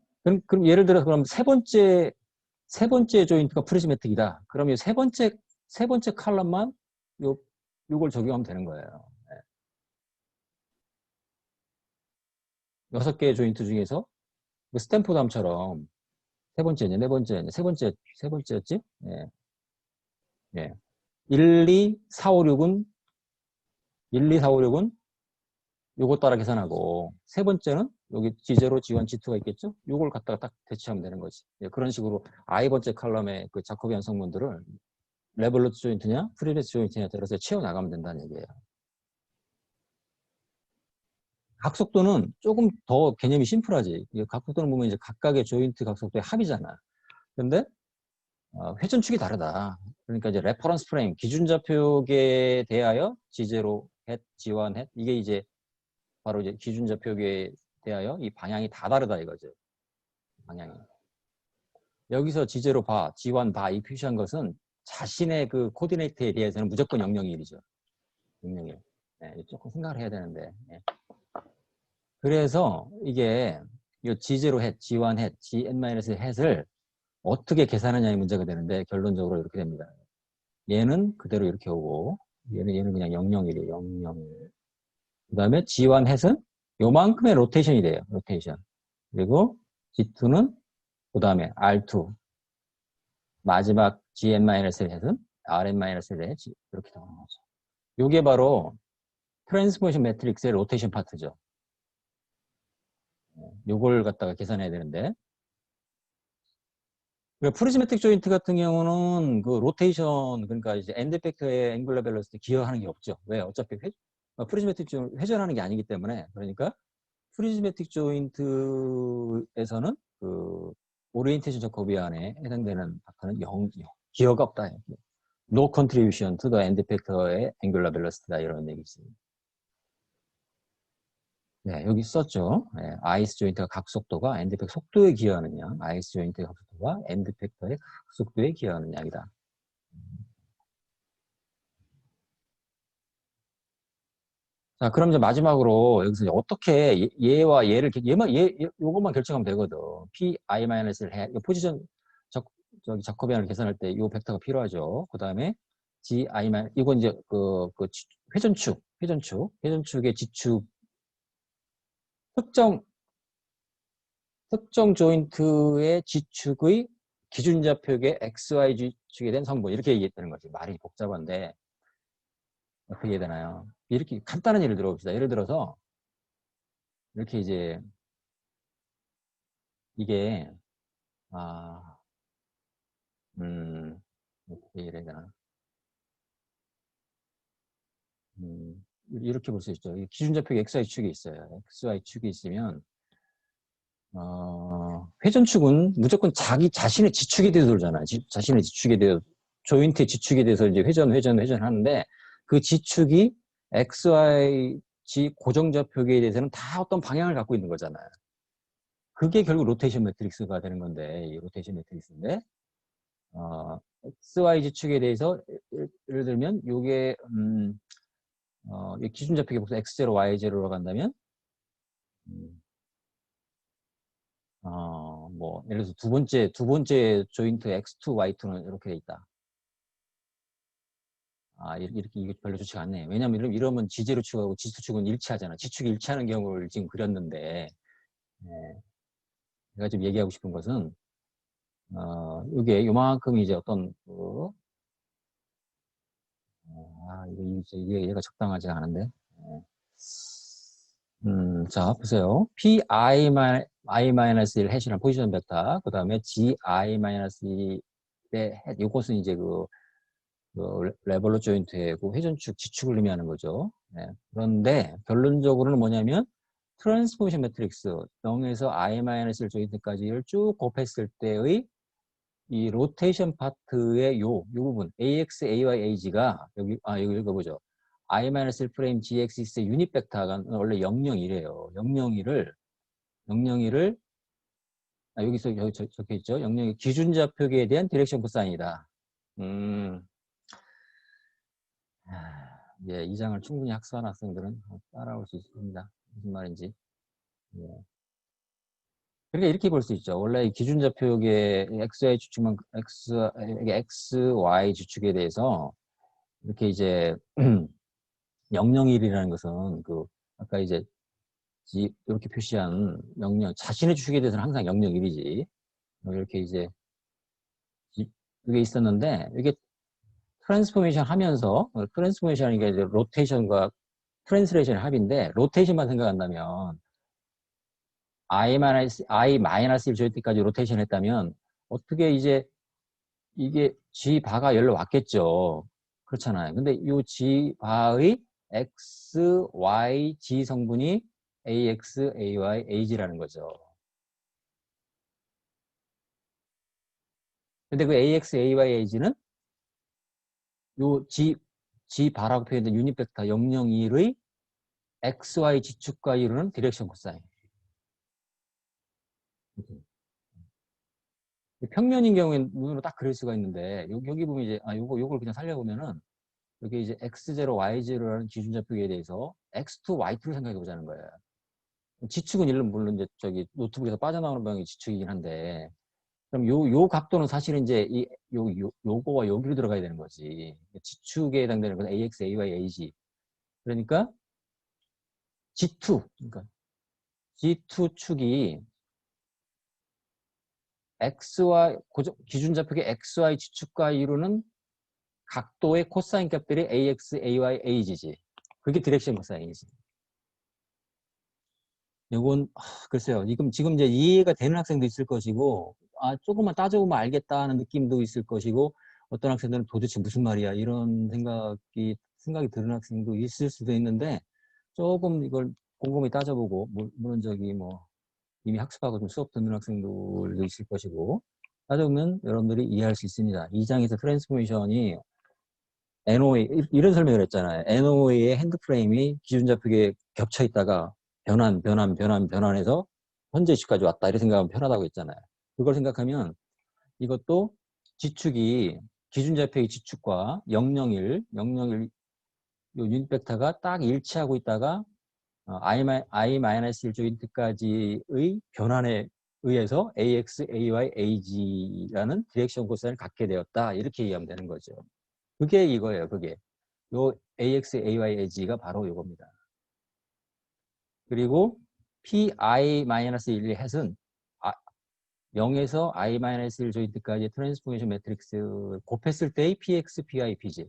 그럼 예를 들어서 그럼 세 번째 조인트가 프리즈매틱이다. 그럼 이 세 번째 칼럼만 요걸 적용하면 되는 거예요. 네. 6개의 조인트 중에서 스탠포드 함처럼 세 번째냐, 네 번째냐, 세 번째였지? 예. 예. 1, 2, 4, 5, 6은 요거 따라 계산하고 세 번째는 여기 G0, G1, G2가 있겠죠? 요걸 갖다가 딱 대체하면 되는 거지. 예, 그런 식으로 I번째 칼럼의 그 자코비안 성분들을 레볼루트 조인트냐, 프리베스 조인트냐에 따라서 채워나가면 된다는 얘기예요. 각속도는 조금 더 개념이 심플하지. 각속도는 보면 이제 각각의 조인트 각속도의 합이잖아. 근데 회전축이 다르다. 그러니까 이제 레퍼런스 프레임, 기준 좌표계에 대하여 G0, 햇, G1, 햇 이게 이제 바로 이제 기준 좌표계에 대하여 이 방향이 다 다르다 이거죠. 방향이. 여기서 G0 바, G1 바 이 표시한 것은 자신의 그 코디네이트에 대해서는 무조건 001이죠. 001. 네, 조금 생각을 해야 되는데. 네. 그래서 이게 이 G0 햇, G1 햇, Gn-햇을 어떻게 계산하냐의 문제가 되는데 결론적으로 이렇게 됩니다. 얘는 그대로 이렇게 오고 얘는 그냥 001이에요. 001. 그 다음에 G1 햇은 요만큼의 로테이션이 돼요. 로테이션. 그리고 G2는 그 다음에 R2. 마지막 Gn-햇은 Rn-의 이렇게 나오는 거죠. 요게 바로 트랜스포메이션 매트릭스의 로테이션 파트죠. 요걸 갖다가 계산해야 되는데 그러니까 프리즈매틱 조인트 같은 경우는 그 로테이션, 그러니까 이제 엔드 팩터의 앵글러 밸런스에 기여하는 게 없죠. 왜? 어차피 프리즈매틱 조인트 회전하는 게 아니기 때문에. 그러니까 프리즈매틱 조인트에서는 그 오리엔테이션 저커비 안에 해당되는 파트는 기여가 없다. No contribution to the end effector의 angular velocity다, 이런 얘기지. 네, 여기 썼죠. 네, 아이스 조인트가 각속도가 엔드 팩터 속도에 기여하느냐, 아이스 조인트의 각속도가 엔드 팩터의 각속도에 기여하는 양이다. 자, 그럼 이제 마지막으로 여기서 이제 어떻게 얘와 얘를 요것만 결정하면 되거든. P-1을 해. 포지션 저기 자코비안을 계산할 때 이 벡터가 필요하죠. 그 다음에 G-, 이건 이제 회전축의 지축, 특정 조인트의 지축의 기준좌표의 XY 지축에 대한 성분, 이렇게 얘기했다는 거지. 말이 복잡한데 어떻게 해야 되나요? 이렇게 간단한 예를 들어봅시다. 예를 들어서 이렇게 이제 이게 어떻게 해야 되나? 이렇게 볼 수 있죠. 기준좌표가 XY축이 있어요. XY축이 있으면, 회전축은 무조건 자신의 지축에 대해서 돌잖아요. 자신의 지축에 대해서, 조인트의 지축에 대해서 이제 회전하는데, 그 지축이 XY 고정좌표계에 대해서는 다 어떤 방향을 갖고 있는 거잖아요. 그게 결국 로테이션 매트릭스가 되는 건데, 이 로테이션 매트릭스인데, XY 지축에 대해서 예를 들면 요게 이 기준좌표계 복수 X0, Y0로 간다면 뭐 예를 들어서 두 번째 조인트 X2, Y2는 이렇게 돼 있다. 이렇게 이게 별로 좋지가 않네. 왜냐면 이러면 지제로 축하고 지수축은 일치하잖아. 지축이 일치하는 경우를 지금 그렸는데, 네. 제가 지금 얘기하고 싶은 것은 이게 요만큼 이제 어떤 얘가 적당하지 않은데. 자, 보세요. Pi-1 해시란 포지션 벡터, 그 다음에 Gi-1의 이것은 이제 레벌로 조인트의 회전축, 지축을 의미하는 거죠. 네. 그런데 결론적으로는 뭐냐면 트랜스포메이션 매트릭스 0에서 I-1 조인트까지를 쭉 곱했을 때의 이 로테이션 파트의 요 부분 AX, AY, AG가 여기 읽어보죠. I-1 프레임 GX의 유닛 벡터가 원래 001이에요. 001을 여기 적혀 있죠. 001 기준좌표계에 대한 디렉션 코사인이다. 예, 이 장을 충분히 학습한 학생들은 따라올 수 있습니다. 무슨 말인지. 예. 그러니까 이렇게 볼 수 있죠. 원래 기준좌표계 XY 주축만 XY 주축에 대해서 이렇게 이제 001이라는 것은 아까 이제 이렇게 표시한 00 자신의 주축에 대해서는 항상 001이지. 이렇게 이제 이게 있었는데 이게 트랜스포메이션 하면서 트랜스포메이션이 이제 로테이션과 트랜스레이션의 합인데 로테이션만 생각한다면 I-1 조인트까지 로테이션 했다면 어떻게 이제 이게 G바가 열로 왔겠죠. 그렇잖아요. 근데 이 G바의 X, Y, G 성분이 AX, AY, AG라는 거죠. 근데 그 AX, AY, AG는 요 G바라고 표현된 유닛 벡터 001의 XY 지축과 이루는 디렉션 코사인. 평면인 경우에는 눈으로 딱 그릴 수가 있는데 여기 보면 이제 요걸 그냥 살려보면은 여기 이제 X0, Y0라는 기준좌표에 대해서 X2, Y2를 생각해 보자는 거예요. 지축은 물론 이제 저기 노트북에서 빠져나오는 방향이 지축이긴 한데 그럼 요 각도는 사실은 이제 요거와 여기로 들어가야 되는 거지. 지축에 해당되는 건 AX, AY, AG. 그러니까 그러니까 G2 축이 XY 기준좌표의 XY 지축과 이루는 각도의 코사인 값들이 AX, AY, AG지. 그게 디렉션 코사인이지. 이건 글쎄요. 지금 이제 이해가 되는 학생도 있을 것이고 조금만 따져보면 알겠다는 느낌도 있을 것이고, 어떤 학생들은 도대체 무슨 말이야 이런 생각이 드는 학생도 있을 수도 있는데, 조금 이걸 곰곰이 따져보고, 물론 이미 학습하고 좀 수업 듣는 학생들도 있을 것이고, 따져보면 여러분들이 이해할 수 있습니다. 이 장에서 트랜스포메이션이 NOA, 이런 설명을 했잖아요. NOA의 핸드프레임이 기준좌표에 겹쳐 있다가 변환해서 현재 위치까지 왔다. 이렇게 생각하면 편하다고 했잖아요. 그걸 생각하면 이것도 지축이 기준좌표의 지축과 001 요 유닛 벡터가 딱 일치하고 있다가 i-1 조인트까지의 변환에 의해서 ax, ay, ag라는 디렉션 코사인을 갖게 되었다. 이렇게 이해하면 되는 거죠. 그게 이거예요. 그게. 요 ax, ay, ag가 바로 이겁니다. 그리고 pi-1의 햇은 0에서 i-1 조인트까지 트랜스포메이션 매트릭스 곱했을 때의 px, pi, pg.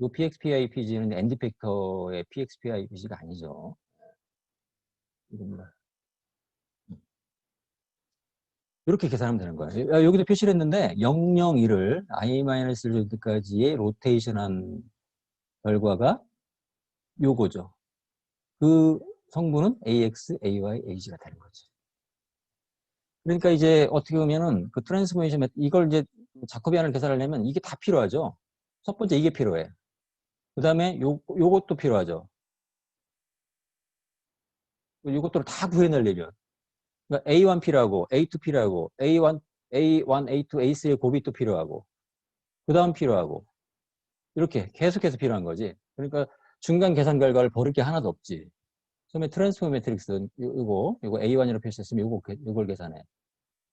요 px, pi, pg는 엔드 팩터의 px, pi, pg가 아니죠. 이겁니다. 이렇게 계산하면 되는 거예요. 여기도 표시를 했는데 001을 i-1 조인트까지의 로테이션한 결과가 요거죠. 그 성분은 ax, ay, ag가 되는 거죠. 그러니까 이제 어떻게 보면은 그 트랜스포메이션 이걸 이제 자코비안을 계산하려면 이게 다 필요하죠. 첫 번째 이게 필요해. 그 다음에 요것도 필요하죠. 요것들을 다 구해내려면. 그러니까 A1 필요하고, A2 필요하고, A1, A2, A3의 곱이 또 필요하고, 그 다음 필요하고, 이렇게 계속해서 필요한 거지. 그러니까 중간 계산 결과를 버릴 게 하나도 없지. 처음에 트랜스포 매트릭스, 이거 A1이라고 표시했으면 요걸 계산해.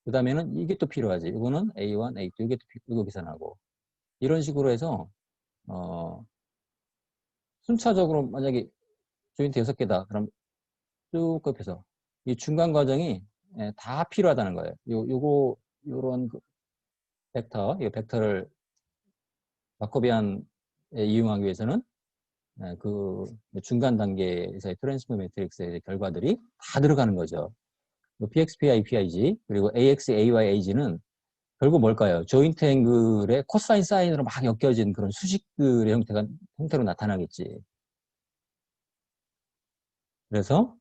그 다음에는 이게 또 필요하지. 이거는 A1, A2, 이거 계산하고. 이런 식으로 해서, 순차적으로 만약에 조인트 6개다. 그럼 쭉 곱해서. 이 중간 과정이 다 필요하다는 거예요. 요런 벡터, 이 벡터를 마코비안에 이용하기 위해서는 그 중간 단계에서의 트랜스포 매트릭스의 결과들이 다 들어가는 거죠. PX, PI, PIG, 그리고 AX, AY, AG는 결국 뭘까요? 조인트 앵글의 코사인 사인으로 막 엮여진 그런 수식들의 형태로 나타나겠지. 그래서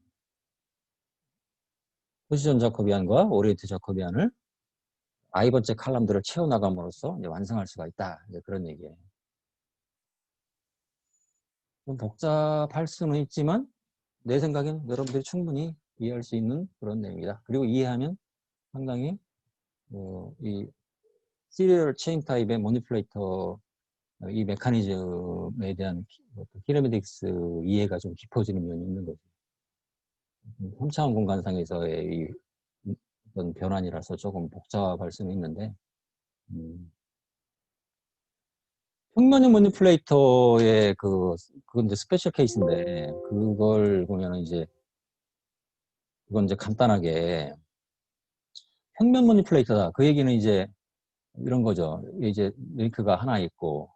포지션 자코비안과 오리엔트 자코비안을 i번째 칼럼들을 채워나감으로써 이제 완성할 수가 있다. 이제 그런 얘기예요. 좀 복잡할 수는 있지만 내 생각엔 여러분들이 충분히 이해할 수 있는 그런 내용이다. 그리고 이해하면 상당히 이 시리얼 체인 타입의 모니플레이터 이 메커니즘에 대한 키네매틱스 이해가 좀 깊어지는 면이 있는 거죠. 3차원 공간상에서의 이 어떤 변환이라서 조금 복잡할 수는 있는데 평면형 모니플레이터의 그건 이제 스페셜 케이스인데 그걸 보면은 이제 그건 이제 간단하게 평면 모니플레이터다. 그 얘기는 이제 이런 거죠. 이제 링크가 하나 있고,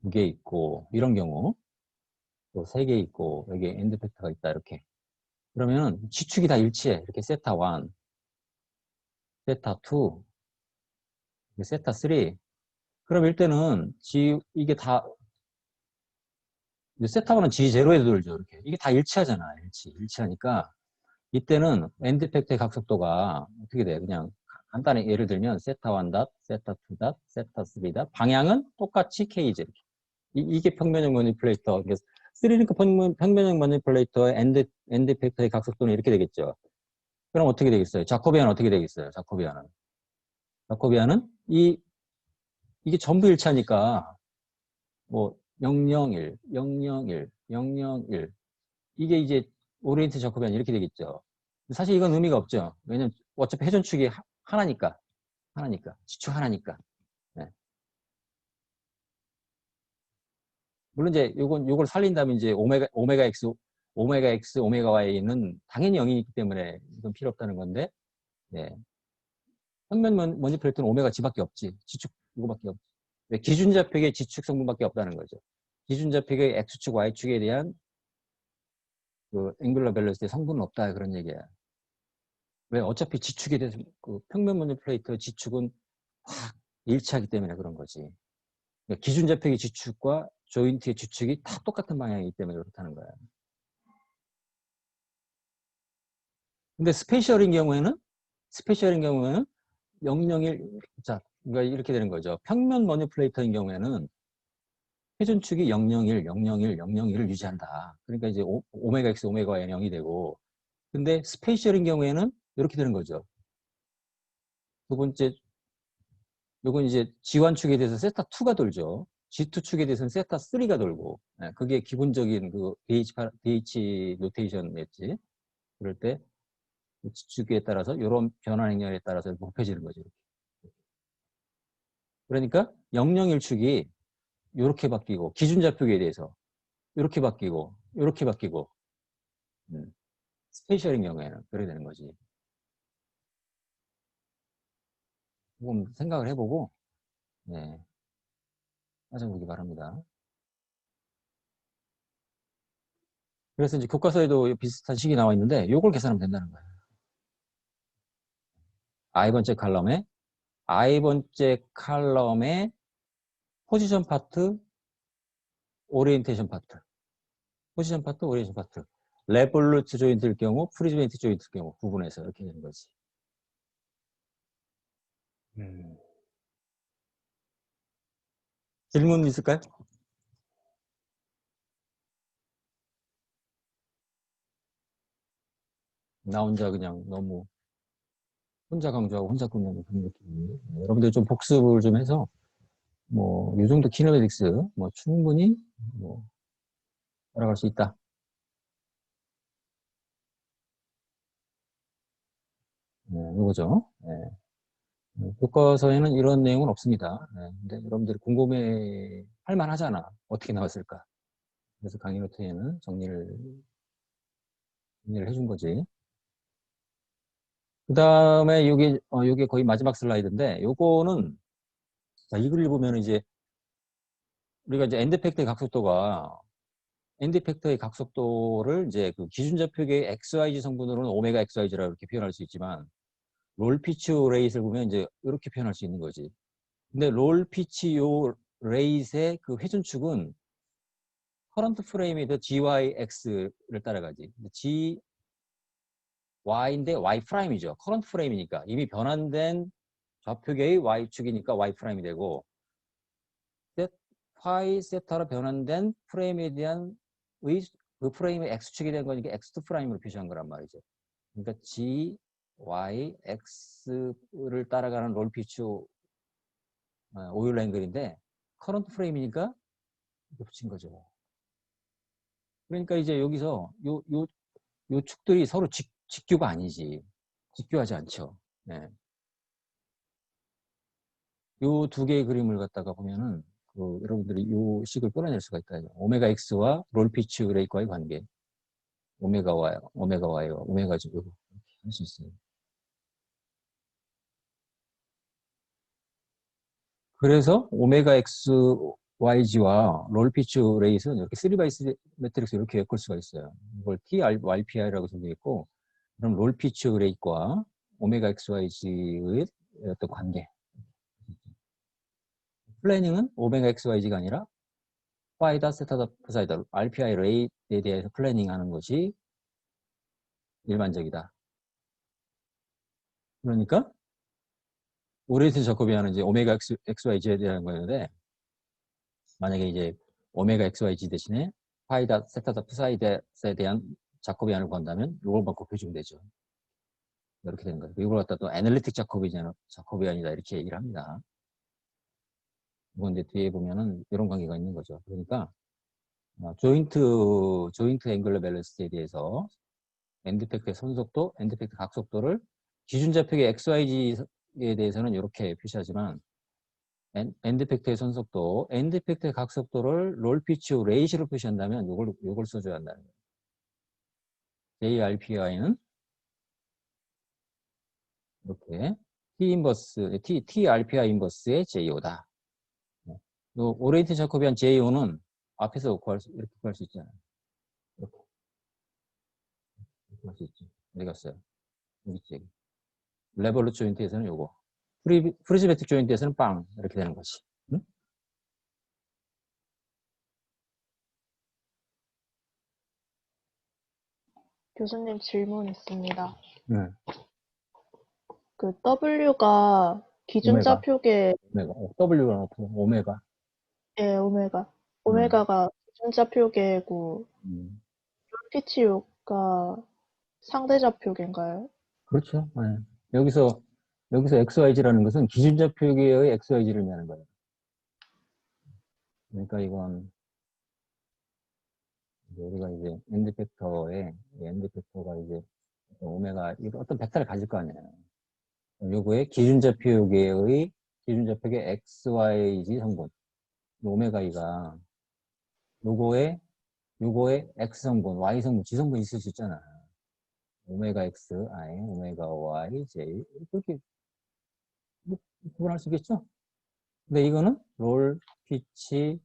2개 있고, 이런 경우, 또 3개 있고, 여기 엔드 팩터가 있다, 이렇게. 그러면 지축이 다 일치해. 이렇게 세타 1, 세타 2, 세타 3. 그럼 일단은 이게 다, 세타 1은 G0에 돌죠, 이렇게. 이게 다 일치하잖아, 일치하니까. 이때는 엔드 팩터의 각속도가 어떻게 돼? 그냥 간단히 예를 들면 세타 1 닷, 세타 2 닷, 세타 3 닷. 방향은 똑같이 K지. 이렇게. 이게 평면형 머니플레이터. 3링크 평면형 머니플레이터의 엔드 팩터의 각속도는 이렇게 되겠죠. 그럼 어떻게 되겠어요? 자코비안은 어떻게 되겠어요? 자코비안은 이게 전부 일치하니까 뭐 001, 001, 001 이게 이제 오리엔트 자코비안 이렇게 되겠죠. 사실 이건 의미가 없죠. 왜냐면 어차피 회전축이 하나니까. 지축 하나니까. 네. 물론 이제 요걸 살린다면 이제 오메가 X, 오메가 Y는 당연히 0이기 때문에 이건 필요 없다는 건데, 네. 평면 머니플레이터는 오메가 G밖에 없지. 지축 이거밖에 없지. 기준 좌표의 지축 성분밖에 없다는 거죠. 기준 좌표의 X축, Y축에 대한 그 앵글러 밸런스의 성분은 없다 그런 얘기야. 왜? 어차피 지축에 대해서 그 평면 모듈플레이터 지축은 다 일치하기 때문에 그런 거지. 그러니까 기준 좌표의 지축과 조인트의 지축이 다 똑같은 방향이기 때문에 그렇다는 거야. 근데 스페셜인 경우에는 001, 자, 그러니까 이렇게 되는 거죠. 평면 머니플레이터인 경우에는 회전축이 001, 001, 001을 유지한다. 그러니까 이제 오메가 X, 오메가 Y는 0이 되고, 근데 스페셜인 경우에는 이렇게 되는 거죠. 두 번째, 요건 이제 G1축에 대해서 세타2가 돌죠. G2축에 대해서는 세타3가 돌고, 그게 기본적인 그 DH 노테이션이었지. 그럴 때 G축에 따라서 이런 변화 행렬에 따라서 곱해지는 거죠. 그러니까 001축이 이렇게 바뀌고 기준 좌표계에 대해서 이렇게 바뀌고 이렇게 바뀌고 스페셜인 경우에는 그렇게 되는 거지. 조금 생각을 해보고 네, 찾아보기 바랍니다. 그래서 이제 교과서에도 비슷한 식이 나와 있는데 이걸 계산하면 된다는 거예요. I번째 칼럼에 포지션 파트, 오리엔테이션 파트. 포지션 파트, 오리엔테이션 파트. 레볼루트 조인트일 경우, 프리 조인트 조인트일 경우 구분해서 이렇게 되는 거지. 질문 있을까요? 나 혼자 그냥 너무 혼자 강조하고 혼자 끝내는 그런 느낌이. 여러분들 좀 복습을 좀 해서 뭐 이 정도 키네매틱스 뭐 충분히 뭐 따라갈 수 있다. 이거죠. 교과서에는 이런 내용은 없습니다. 근데 여러분들이 궁금해 할 만하잖아. 어떻게 나왔을까? 그래서 강의 노트에는 정리를 해준 거지. 그 다음에 요게 거의 마지막 슬라이드인데, 요거는, 자, 이 글을 보면 이제, 우리가 이제 엔드 팩터의 각속도를 이제 그 기준 좌표계의 XYZ 성분으로는 오메가 XYZ라고 이렇게 표현할 수 있지만, 롤 피치 레이스를 보면 이제 이렇게 표현할 수 있는 거지. 근데 롤 피치 요 레이스의 그 회전축은 커런트 프레임이 GYX를 따라가지. GY인데 Y 프라임이죠. 커런트 프레임이니까 이미 변환된 좌표계의 Y축이니까 Y 프라임이 되고 파이 세타로 변환된 프레임에 대한 그 프레임의 X축이 된 거니까 X2 프라임으로 표시한 거란 말이죠. 그러니까 G, Y, X를 따라가는 롤피추 오일 앵글인데 커런트 프레임이니까 이렇게 붙인 거죠. 그러니까 이제 여기서 요 축들이 서로 직교가 아니지. 직교하지 않죠. 네. 요 두 개의 그림을 갖다가 보면은 여러분들이 요 식을 끌어낼 수가 있다. 오메가 X와 롤피치 레이과의 관계. 오메가 Y와 오메가 Z 이렇게 할 수 있어요. 그래서 오메가 X, YG와 롤피치 레이스는 이렇게 3x3 매트릭스 이렇게 엮을 수가 있어요. 이걸 TRYPI라고 정리했고, 그럼 롤피치 레이과 오메가 XYG의 어떤 관계. 플래닝은 오메가 XYG가 아니라 파이다, 세타다, 프사이다, RPI 레이에 대해서 플래닝하는 것이 일반적이다. 그러니까 오리엔테이션 자코비아는 이제 오메가 XYG에 대한 거였는데 만약에 이제 오메가 XYG 대신에 파이다, 세타다, 프사이다에 대한 자코비안을 구한다면 이걸만 곱해주면 되죠. 이렇게 되는 거예요. 이걸 갖다 또 애널리틱 자코비안이다 이렇게 얘기를 합니다. 이건 이제 뒤에 보면은 이런 관계가 있는 거죠. 그러니까 조인트 앵글러 밸런스에 대해서 엔드팩트의 선속도, 엔드팩트 각속도를 기준 좌표계 XYZ에 대해서는 이렇게 표시하지만 엔드팩트의 선속도, 엔드팩트의 각속도를 롤피치 레이시로 표시한다면 요걸 써줘야 한다는 거예요. JRPI는 이렇게 TRPI 인버스의 JO다. 오리엔테 자코비안 JO는 앞에서 이렇게 구할 수 있잖아요. 이렇게 구할 수 있죠. 어디 갔어요? 여기 있지. 레볼루트 조인트에서는 요거. 프리즈매틱 조인트에서는 빵. 이렇게 되는 거지. 응? 교수님 질문 있습니다. 응. 그 W가 기준자 오메가. 표계 오메가. W가 오메가. 예, 오메가. 음. 오메가가 기준자 표계고 PTU가 상대자 표계인가요? 그렇죠. 네. 여기서 XYZ라는 것은 기준자 표기의 XYZ를 의미하는 거예요. 그러니까 이건 우리가 이제 엔드 팩터가 이제 오메가 이거 어떤 벡터를 가질 거 아니에요. 요거의 기준자 표기의 XYZ 성분 오메가 이가 요거의 X 성분, Y 성분, G 성분 있을 수 있잖아. 오메가 X, I, 오메가 Y, J 그렇게 구분할 수 있겠죠? 근데 이거는 롤, 피치,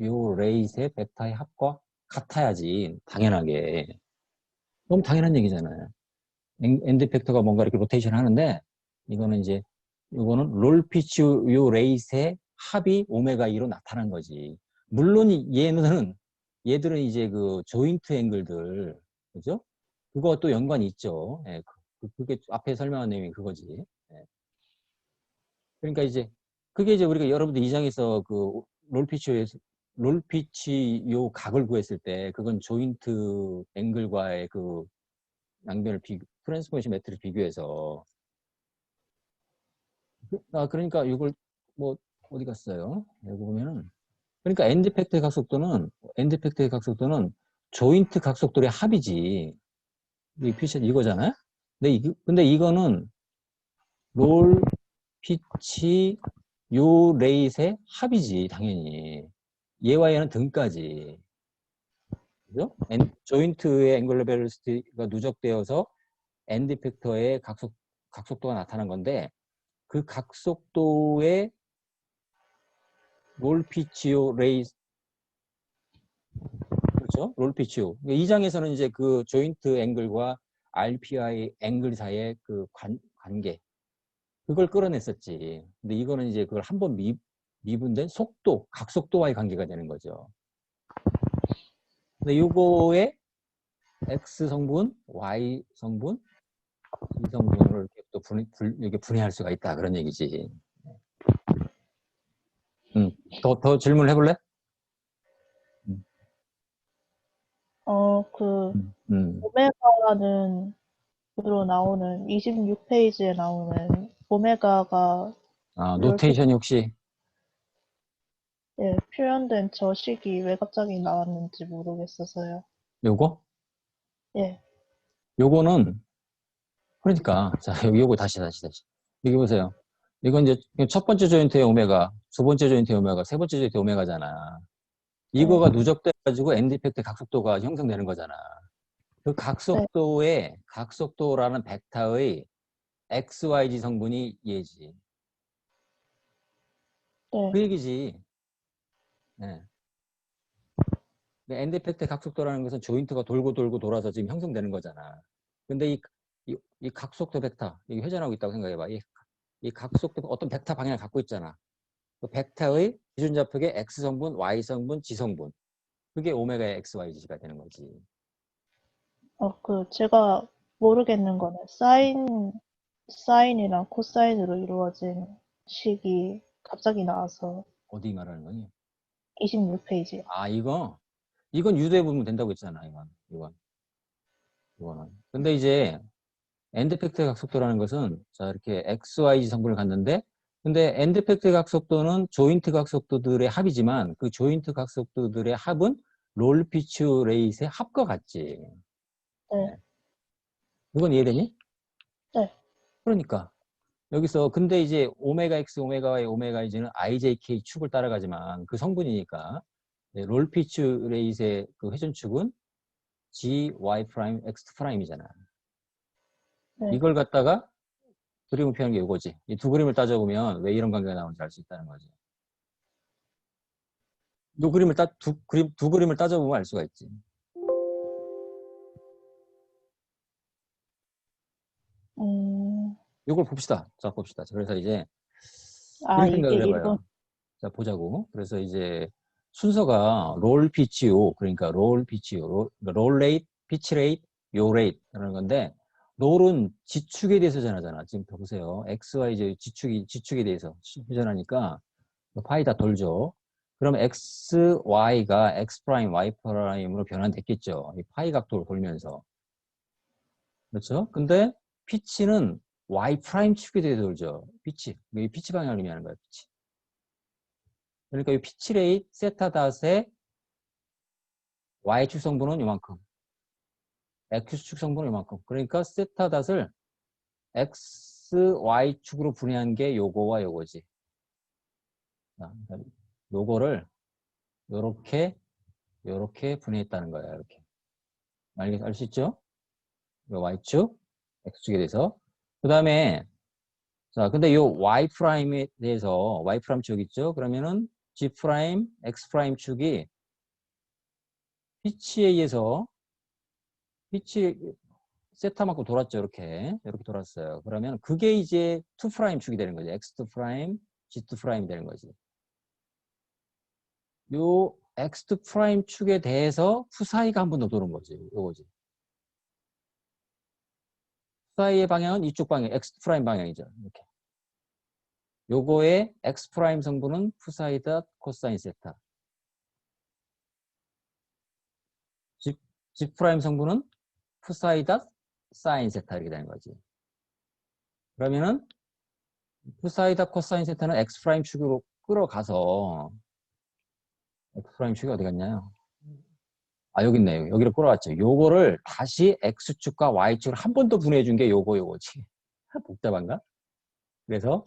요 레이스의 벡터의 합과 같아야지 당연하게 너무 당연한 얘기잖아요. 엔드 벡터가 뭔가 이렇게 로테이션 하는데 이거는 이제 이거는 롤, 피치, 요 레이스의 합이 오메가 2로 나타난 거지. 물론 얘들은 이제 그 조인트 앵글들 그죠? 그거 또 연관이 있죠. 예, 그게 앞에 설명한 내용이 그거지. 예. 그러니까 이제 그게 이제 우리가 여러분들 2장에서 그 롤피치 요 각을 구했을 때 그건 조인트 앵글과의 그 양변을 트랜스포메이션 매트를 비교해서 그러니까 이걸 뭐 어디 갔어요? 여기 보면은 그러니까 엔드 팩트의 각속도는 조인트 각속도의 합이지. 이 피치 이거잖아요. 근데 이거는 롤 피치 요 레이스의 합이지 당연히. 얘와 얘는 등까지. 그죠? 조인트의 앵글러 벨로시티가 누적되어서 엔드 팩터의 각속도가 나타난 건데 그 각속도의 롤피치오 레이스 그렇죠? 롤피치오. 이 장에서는 이제 그 조인트 앵글과 RPI 앵글 사이의 그 관계 그걸 끌어냈었지. 근데 이거는 이제 그걸 한번 미분된 속도, 각속도와의 관계가 되는 거죠. 근데 요거의 X 성분, Y 성분, Z 성분을 이렇게 또 이렇게 분해할 수가 있다. 그런 얘기지. 더 질문을 해볼래? 그 오메가는 으로 나오는 26페이지에 나오는 오메가가 노테이션이 혹시 예, 표현된 저 식이 왜 갑자기 나왔는지 모르겠어서요. 요거? 예, 요거는 그러니까 자 요거 다시 여기 보세요. 이건 이제 첫 번째 조인트의 오메가, 두 번째 조인트의 오메가, 세 번째 조인트의 오메가잖아. 이거가 누적돼가지고 엔드 이펙트 각속도가 형성되는 거잖아. 그 각속도라는 벡터의 XYZ 성분이 얘지. 네, 그 얘기지. 네. 엔드 이펙트 각속도라는 것은 조인트가 돌고 돌아서 지금 형성되는 거잖아. 근데 이 각속도 벡터, 이게 회전하고 있다고 생각해봐. 이 각속도 어떤 벡터 방향을 갖고 있잖아. 그 벡터의 기준 좌표의 X 성분, Y 성분, G 성분. 그게 오메가의 XYZ가 되는 거지. 제가 모르겠는 거는 사인이랑 코사인으로 이루어진 식이 갑자기 나와서 어디 말하는 거니? 26페이지요. 이건 유도해 보면 된다고 했잖아. 이거는. 근데 이제 엔드 팩트 각속도라는 것은 자 이렇게 XYZ 성분을 갖는데 근데 엔드 팩트 각속도는 조인트 각속도들의 합이지만 그 조인트 각속도들의 합은 롤 피추 레이스의 합과 같지. 네, 그건 이해되니? 네, 그러니까 여기서 근데 이제 오메가 X, 오메가 Y, 오메가 Z는 IJK 축을 따라가지만 그 성분이니까 롤 피추 레이스의 그 회전축은 G, Y 프라임, X 프라임이잖아. 네. 이걸 갖다가 그림을 표현한 게 이거지. 이 두 그림을 따져보면 왜 이런 관계가 나오는지 알 수 있다는 거지. 두 그림을 따져보면 알 수가 있지. 요걸 봅시다. 자, 봅시다. 그래서 이제 아, 이런 생각을 이건, 해봐요. 자, 보자고. 그래서 이제 순서가 롤 피치오, 그러니까 롤 피치오, 롤 레이트, 피치 레이트, 요 레이트라는 건데, 롤은 지축에 대해서 전하잖아. 지금 보세요. X, Y, 이제 지축에 대해서 전하니까, 파이 다 돌죠. 그럼 X, Y가 X 프라임, Y 프라임으로 변환됐겠죠. 이 파이 각도로 돌면서. 그렇죠? 근데 피치는 Y 프라임 축에 대해서 돌죠. 피치. 이 피치 방향을 의미하는 거예요. 피치. 그러니까 이 피치 레이트 세타 닷의 Y축 성분은 이만큼. X축 성분은 이만큼. 그러니까 세타 닷을 X, Y축으로 분해한 게 요거와 요거지. 그러니까 요거를 요렇게 분해했다는 거예요. 이렇게. 알 수 있죠? 요 Y축, X축에 대해서. 그 다음에, 자, 근데 요 Y 프라임에 대해서, Y 프라임 축 있죠? 그러면은 G 프라임, X 프라임 축이 피치에 의해서, 피치, 세타만큼 돌았죠. 이렇게 돌았어요. 그러면 그게 이제 2 프라임 축이 되는 거죠. X2 프라임, G2 프라임이 되는 거지. 요 X2 프라임 축에 대해서 푸사이가 한 번 더 도는 거지. 요거지. 푸사이의 방향은 이쪽 방향, X2 프라임 방향이죠. 이렇게. 요거의 X 프라임 성분은 푸사이 닷 코사인 세타. G 프라임 성분은 푸사이 닷 사인 세타 이렇게 되는 거지. 그러면은 푸사이 닷 코사인 세타는 X 프라임 축으로 끌어가서 X 프라임 축이 어디 갔냐요? 아, 여기 있네요. 여기로 끌어왔죠. 요거를 다시 X축과 Y축을 한 번 더 분해해 준 게 요거지. 복잡한가? 그래서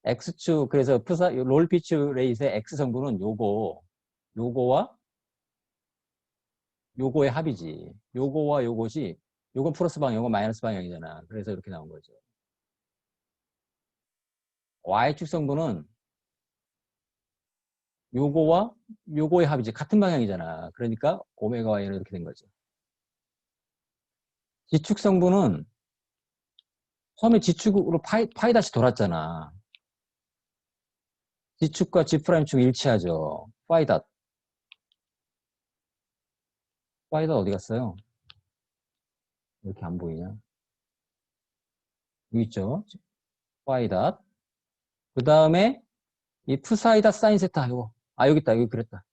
X축, 그래서 롤 피치 레이스의 X 성분은 요거와 요거의 합이지. 요거와 요것이, 요건 플러스 방향, 요건 마이너스 방향이잖아. 그래서 이렇게 나온 거죠. Y축 성분은 요거와 요거의 합이지. 같은 방향이잖아. 그러니까 오메가 Y는 이렇게 된 거죠. G축 성분은 처음에 G축으로 파이 다시 돌았잖아. G축과 G'축 일치하죠. 파이 닷. 파이 닷 어디 갔어요? 이렇게 안 보이냐? 여기 있죠. 파이 닷. 그 다음에 이 푸사이 닷 사인 세타 요거. 아, 여기 있다. 여기 그랬다.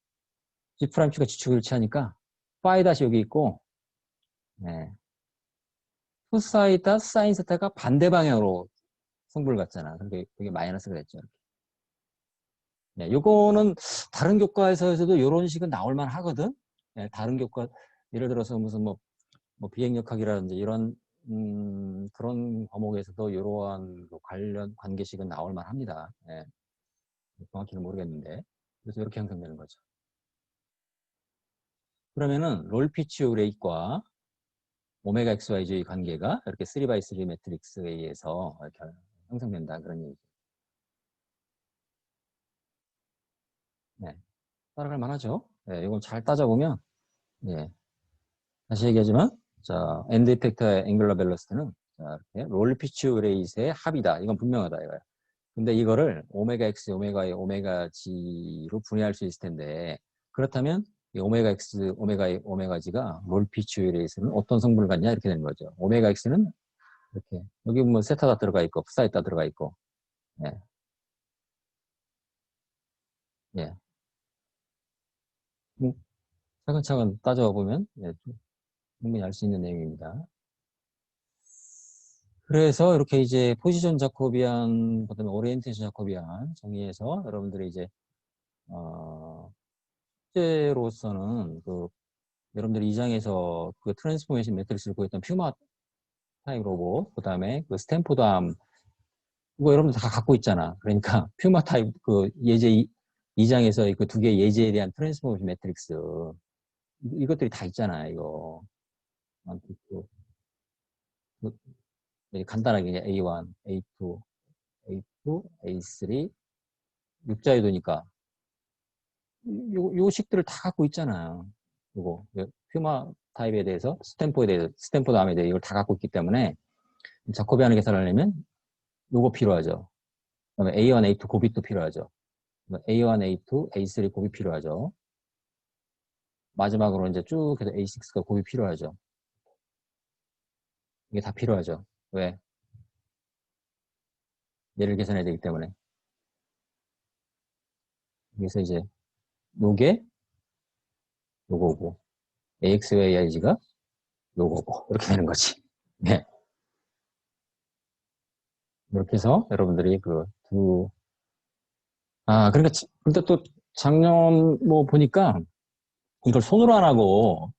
G'축과 G축 일치하니까 파이 닷이 여기 있고, 네. 푸사이 닷 사인 세타가 반대 방향으로 성분을 갖잖아. 그러니까 그게 마이너스가 됐죠. 네, 요거는 다른 교과에서도 이런 식은 나올 만 하거든. 네, 다른 교과, 예를 들어서 무슨 뭐 비행역학이라든지 이런 그런 과목에서도 이러한 관련 관계식은 나올 만합니다. 예, 정확히는 모르겠는데 그래서 이렇게 형성되는 거죠. 그러면은 롤피치오 레이트과 오메가 XYJ 관계가 이렇게 3x3 매트릭스에 의해서 이렇게 형성된다 그런 얘기죠. 네, 따라갈 만하죠. 네, 이걸 잘 따져보면 예, 다시 얘기하지만 자 엔드 이펙터의 앵글러 밸런스는 자, 이렇게 롤피치오 레이트의 합이다. 이건 분명하다 이거야. 근데 이거를 오메가 X, 오메가 Y, 오메가 G로 분해할 수 있을 텐데 그렇다면 이 오메가 X, 오메가 Y, 오메가 G가 롤피치오레이스는 어떤 성분을 갖냐 이렇게 되는 거죠. 오메가 X는 이렇게 여기 뭐 세타가 들어가 있고 프사이타 들어가 있고 예. 예. 음, 차근차근 따져보면 예, 충분히 알 수 있는 내용입니다. 그래서 이렇게 이제 포지션 자코비안, 그다음에 오리엔테이션 자코비안 정의해서 여러분들이 이제 실제로서는 그 여러분들이 이 장에서 그 트랜스포메이션 매트릭스를 구했던 퓨마 타입 로봇, 그 다음에 그 스탠포드 암, 이거 여러분들 다 갖고 있잖아. 그러니까 퓨마 타입 그 예제 2장에서 그 두 개의 예제에 대한 트랜스포메이션 매트릭스, 이것들이 다 있잖아, 이거. 간단하게 A1, A2, A2, A3, 육자유도니까 요 식들을 다 갖고 있잖아요. 이거 퓨마 타입에 대해서 스탠포드에 대해서 스탠포드 암에 대해서 이걸 다 갖고 있기 때문에 자코비안을 계산하려면 요거 필요하죠. 그다음에 A1, A2 고빗도 필요하죠. A1, A2, A3 고빗 필요하죠. 마지막으로 이제 쭉 해서 A6가 고빗 필요하죠. 이게 다 필요하죠. 왜? 얘를 계산해야 되기 때문에. 그래서 이제 요게 요거고 AX와 AIG가 요거고 이렇게 되는 거지. 네. 이렇게 해서 여러분들이 그러니까 근데 또 작년 뭐 보니까 이걸 손으로 안 하고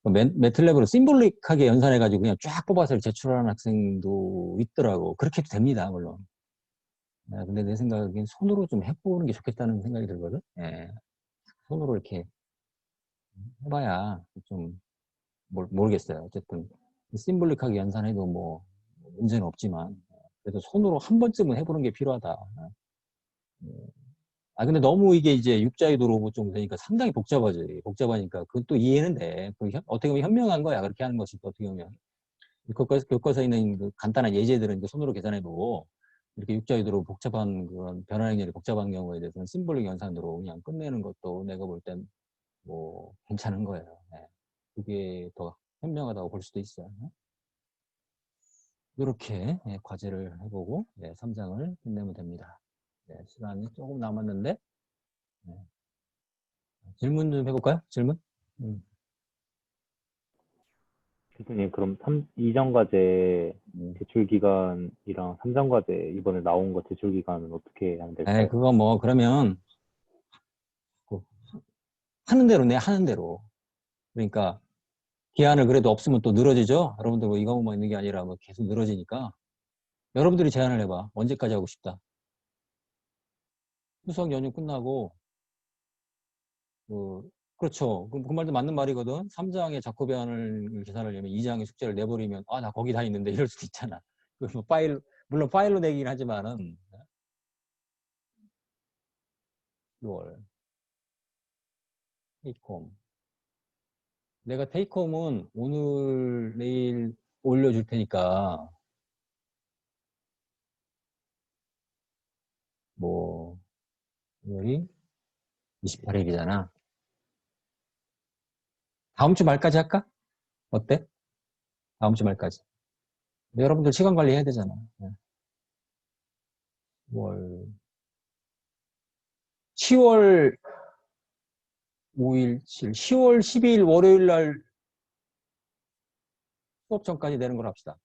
매틀랩으로 심볼릭하게 연산해가지고 그냥 쫙 뽑아서 제출하는 학생도 있더라고. 그렇게 해도 됩니다, 물론. 근데 내 생각엔 손으로 좀 해보는 게 좋겠다는 생각이 들거든. 예. 손으로 이렇게 해봐야 좀 모르겠어요. 어쨌든 심볼릭하게 연산해도 뭐 문제는 없지만 그래도 손으로 한 번쯤은 해보는 게 필요하다. 근데 너무 이게 이제 육자유도로 좀 되니까 상당히 복잡하니까 그건 또 이해는 돼. 어떻게 보면 현명한 거야. 그렇게 하는 것이 또 어떻게 보면. 교과서에 있는 그 간단한 예제들은 이제 손으로 계산해보고 이렇게 육자유도로 복잡한 그런 변화 행렬이 복잡한 경우에 대해서는 심볼릭 연산으로 그냥 끝내는 것도 내가 볼 땐 뭐 괜찮은 거예요. 네. 그게 더 현명하다고 볼 수도 있어요. 이렇게 과제를 해보고 3장을 끝내면 됩니다. 시간이 조금 남았는데 질문 좀 해볼까요? 질문? 교수님, 그럼 2정 과제 음. 제출 기간이랑 3정 과제 이번에 나온 거 제출 기간은 어떻게 하면 될까요? 그거 뭐 그러면 하는 대로 하는 대로. 그러니까 기한을 그래도 없으면 또 늘어지죠. 여러분들 뭐 이거만 있는 게 아니라 뭐 계속 늘어지니까 여러분들이 제안을 해봐. 언제까지 하고 싶다. 추석 연휴 끝나고 그렇죠. 그 말도 맞는 말이거든. 3장의 작업안을 계산하려면 2장의 숙제를 내버리면 나 거기 다 있는데 이럴 수도 있잖아. 뭐 물론 파일로 내긴 하지만은 6월 테이크홈. 내가 테이크홈은 오늘 내일 올려줄 테니까 뭐 오늘이 28일이잖아. 다음 주 말까지 할까? 어때? 다음 주 말까지. 여러분들 시간 관리 해야 되잖아. 10월 5일, 10월 12일 월요일 날 수업 전까지 내는 걸 합시다.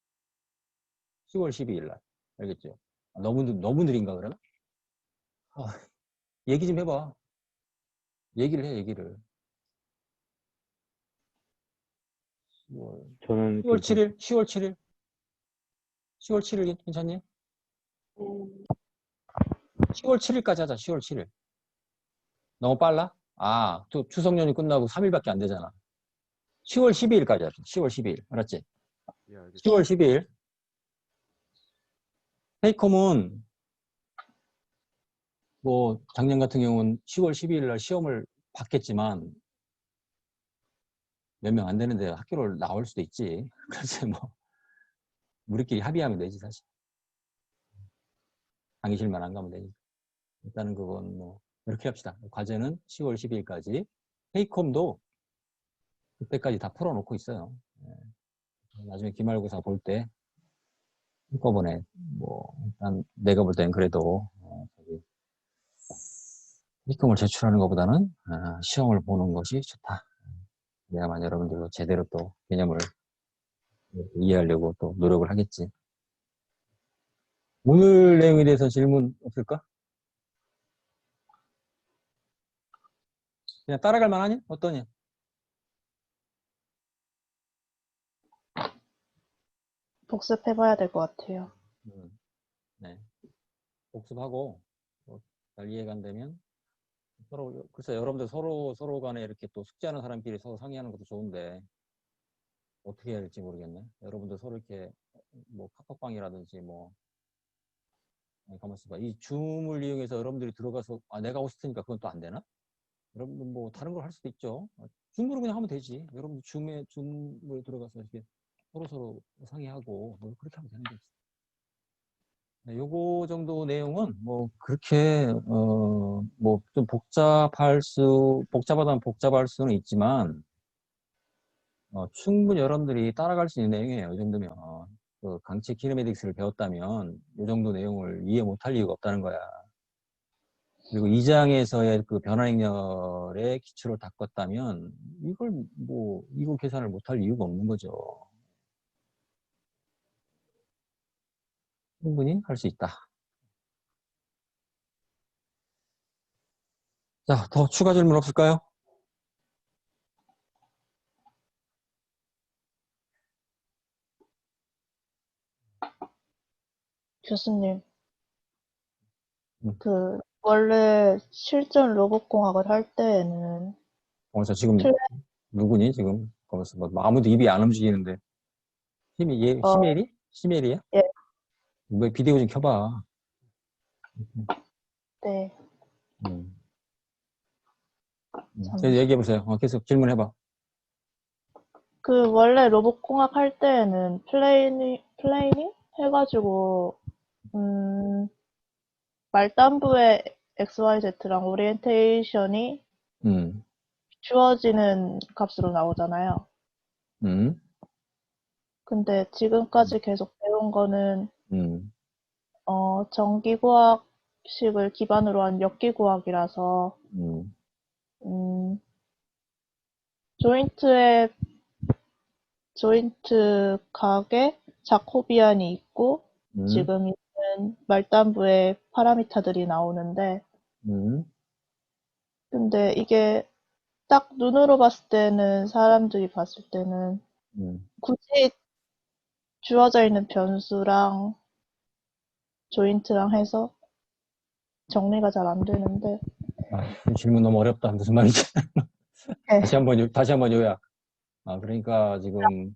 10월 12일 날. 알겠죠? 너무 느린가 그러나? 얘기 좀 해봐. 얘기를 해, 얘기를. 저는 10월 7일? 10월 7일? 10월 7일 괜찮니? 10월 7일까지 하자, 10월 7일. 너무 빨라? 또 추석 연휴 끝나고 3일밖에 안 되잖아. 10월 12일까지 하자, 10월 12일. 알았지? 예, 알겠습니다. 10월 12일. 테이크홈은 뭐 작년 같은 경우는 10월 12일 날 시험을 봤겠지만 몇 명 안 되는데 학교를 나올 수도 있지. 그래서 뭐 우리끼리 합의하면 되지 사실. 강의실만 안 가면 되지. 일단은 그건 뭐 이렇게 합시다. 과제는 10월 12일까지. 테이크홈도 그때까지 다 풀어놓고 있어요. 나중에 기말고사 볼 때 한꺼번에 뭐 일단 내가 볼 때는 그래도 테이크홈을 제출하는 것보다는 시험을 보는 것이 좋다. 그래야만 여러분들도 제대로 또 개념을 이해하려고 또 노력을 하겠지. 오늘 내용에 대해서 질문 없을까? 그냥 따라갈 만하니? 어떠니? 복습해봐야 될 것 같아요. 네. 복습하고 잘 이해가 안 되면 글쎄 여러분들 서로 간에 이렇게 또 숙제하는 사람끼리 서로 상의하는 것도 좋은데 어떻게 해야 할지 모르겠네. 여러분들 서로 이렇게 뭐 카톡방이라든지 뭐 가만 있어봐. 이 줌을 이용해서 여러분들이 들어가서 내가 호스트니까 그건 또 안 되나? 여러분들 뭐 다른 걸 할 수도 있죠. 줌으로 그냥 하면 되지. 여러분들 줌을 들어가서 이렇게 서로 상의하고 뭐 그렇게 하면 되는 거지. 네, 요거 정도 내용은 뭐 그렇게 뭐 좀 복잡하다면 복잡할 수는 있지만 충분히 여러분들이 따라갈 수 있는 내용이에요. 이 정도면 그 강체 키네매틱스를 배웠다면 이 정도 내용을 이해 못할 이유가 없다는 거야. 그리고 2장에서의 그 변화행렬의 기초를 닦았다면 이거 계산을 못할 이유가 없는 거죠. 충분히 할 수 있다. 자, 더 추가 질문 없을까요? 교수님, 음. 그, 원래 실전 로봇공학을 할 때에는 저 지금 플- 누구니 지금? 거기서 뭐 아무도 입이 안 움직이는데 어, 히메리? 히메리야? 예, 왜 비디오 좀 켜봐. 네. 음. 잠시. 얘기해 보세요. 계속 질문해봐. 그 원래 로봇공학 할 때에는 플레이닝 해가지고 말단부의 XYZ랑 오리엔테이션이 음, 주어지는 값으로 나오잖아요. 음, 근데 지금까지 계속 배운 거는 음, 전기과학식을 기반으로 한 역기과학이라서 음, 음, 조인트의 조인트 각에 자코비안이 있고 음, 지금 있는 말단부의 파라미터들이 나오는데 음, 근데 이게 딱 눈으로 봤을 때는 사람들이 봤을 때는 음. 굳이 주어져 있는 변수랑 조인트랑 해서 정리가 잘 안 되는데 질문 너무 어렵다. 무슨 말인지. 네. 다시 한번 요약. 그러니까 지금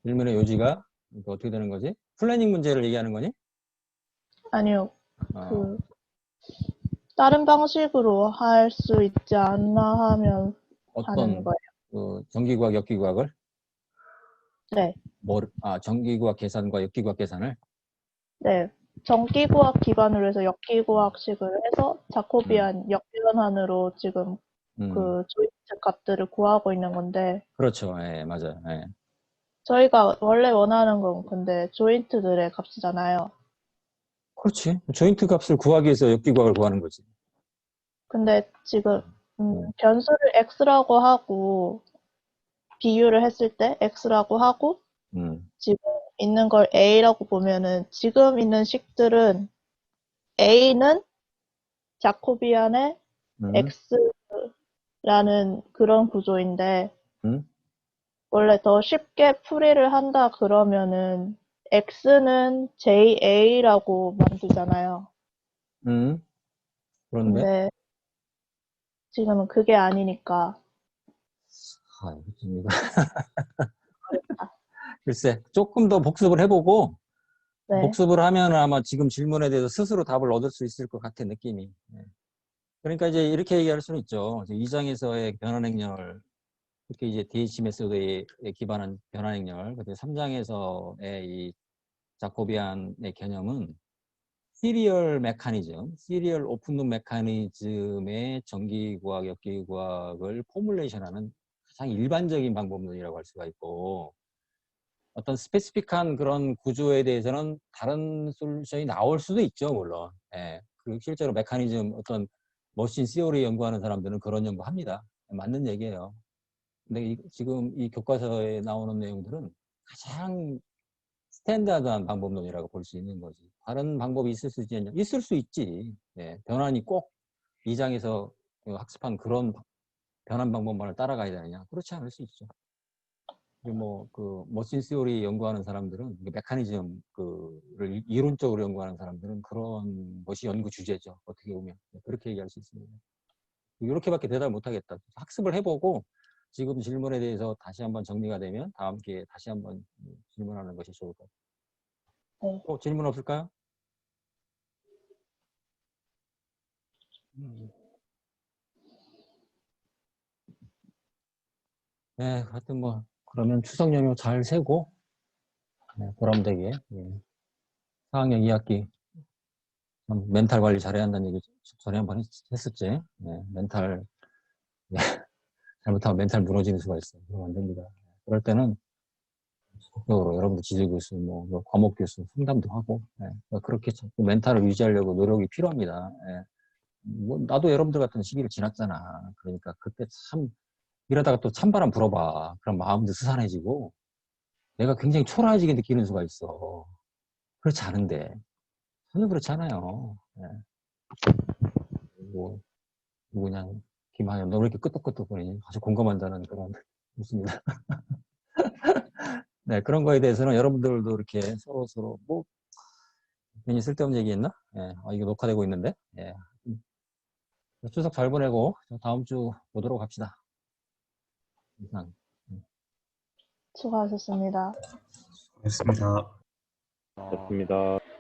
질문의 요지가 그러니까 어떻게 되는 거지? 플래닝 문제를 얘기하는 거니? 아니요. 어, 그 다른 방식으로 할 수 있지 않나 하면 하는 어떤 거예요. 전기과학, 역기과학을 네. 전기과학 계산과 역기과학 계산을 네. 전기과학 기반으로 해서 역기과학식을 해서 음, 자코비안 역변환으로 지금 음. 그 조인트 값들을 구하고 있는 건데 그렇죠. 예, 맞아요. 예. 저희가 원래 원하는 건 근데 조인트들의 값이잖아요. 그렇지. 조인트 값을 구하기 위해서 역기과학을 구하는 거지. 근데 지금 음, 변수를 x라고 하고 비유를 했을 때 x라고 하고 음, 지금 있는 걸 a라고 보면은 지금 있는 식들은 a는 자코비안의 음, x라는 그런 구조인데 음, 원래 더 쉽게 풀이를 한다 그러면은 x는 ja라고 만들잖아요. 음. 그런데 근데 지금은 그게 아니니까 이거 글쎄 조금 더 복습을 해보고 네, 복습을 하면 아마 지금 질문에 대해서 스스로 답을 얻을 수 있을 것 같은 느낌이. 예. 그러니까 이제 이렇게 얘기할 수는 있죠. 2장에서의 변환행렬, 특히 이제 DH 메소드에 기반한 변환행렬, 그리고 3장에서의 이 자코비안의 개념은 시리얼 메커니즘, 시리얼 오픈룸 메커니즘의 전기과학, 역기과학을 포뮬레이션하는 가장 일반적인 방법론이라고 할 수가 있고, 어떤 스페시픽한 그런 구조에 대해서는 다른 솔루션이 나올 수도 있죠, 물론. 예. 그 실제로 메커니즘, 어떤 머신 시어리 연구하는 사람들은 그런 연구합니다. 맞는 얘기예요. 근데 지금 이 교과서에 나오는 내용들은 가장 스탠다드한 방법론이라고 볼 수 있는 거지. 다른 방법이 있을 수 있지 않냐? 있을 수 있지. 예. 변환이 꼭 2장에서 학습한 그런 변환 방법만을 따라가야 되느냐? 그렇지 않을 수 있죠. 그리고 머신 시오리 연구하는 사람들은 메커니즘 그를 이론적으로 연구하는 사람들은 그런 것이 연구 주제죠. 어떻게 보면 그렇게 얘기할 수 있습니다. 이렇게밖에 대답을 못하겠다. 학습을 해보고 지금 질문에 대해서 다시 한번 정리가 되면 다음 기회에 다시 한번 질문하는 것이 좋을 것 같아요. 네. 질문 없을까요? 음. 네, 하여튼 그러면 추석 연휴 잘 세고, 보람되게, 4학년 2학기 참 멘탈 관리 잘해야 한다는 얘기 전에 한번 했었지. 네, 멘탈 네, 잘못하면 멘탈 무너지는 수가 있어요. 그러면 안 됩니다. 그럴 때는 적극적으로 여러분들 지지교수, 뭐 과목 교수 상담도 하고 그러니까 그렇게 자꾸 멘탈을 유지하려고 노력이 필요합니다. 뭐 나도 여러분들 같은 시기를 지났잖아. 그러니까 그때 참 이러다가 또 찬바람 불어봐. 그럼 마음도 스산해지고 내가 굉장히 초라해지게 느끼는 수가 있어. 그렇지 않은데 전혀 그렇지 않아요. 뭐 그냥 김하연 너 왜 이렇게 끄떡끄떡거리니? 아주 공감한다는 그런 있습니다. 네, 그런 거에 대해서는 여러분들도 이렇게 서로 뭐 괜히 쓸데없는 얘기했나? 이거 녹화되고 있는데. 추석 잘 보내고 다음 주 보도록 합시다. 이상. 수고하셨습니다. 고맙습니다. 좋습니다.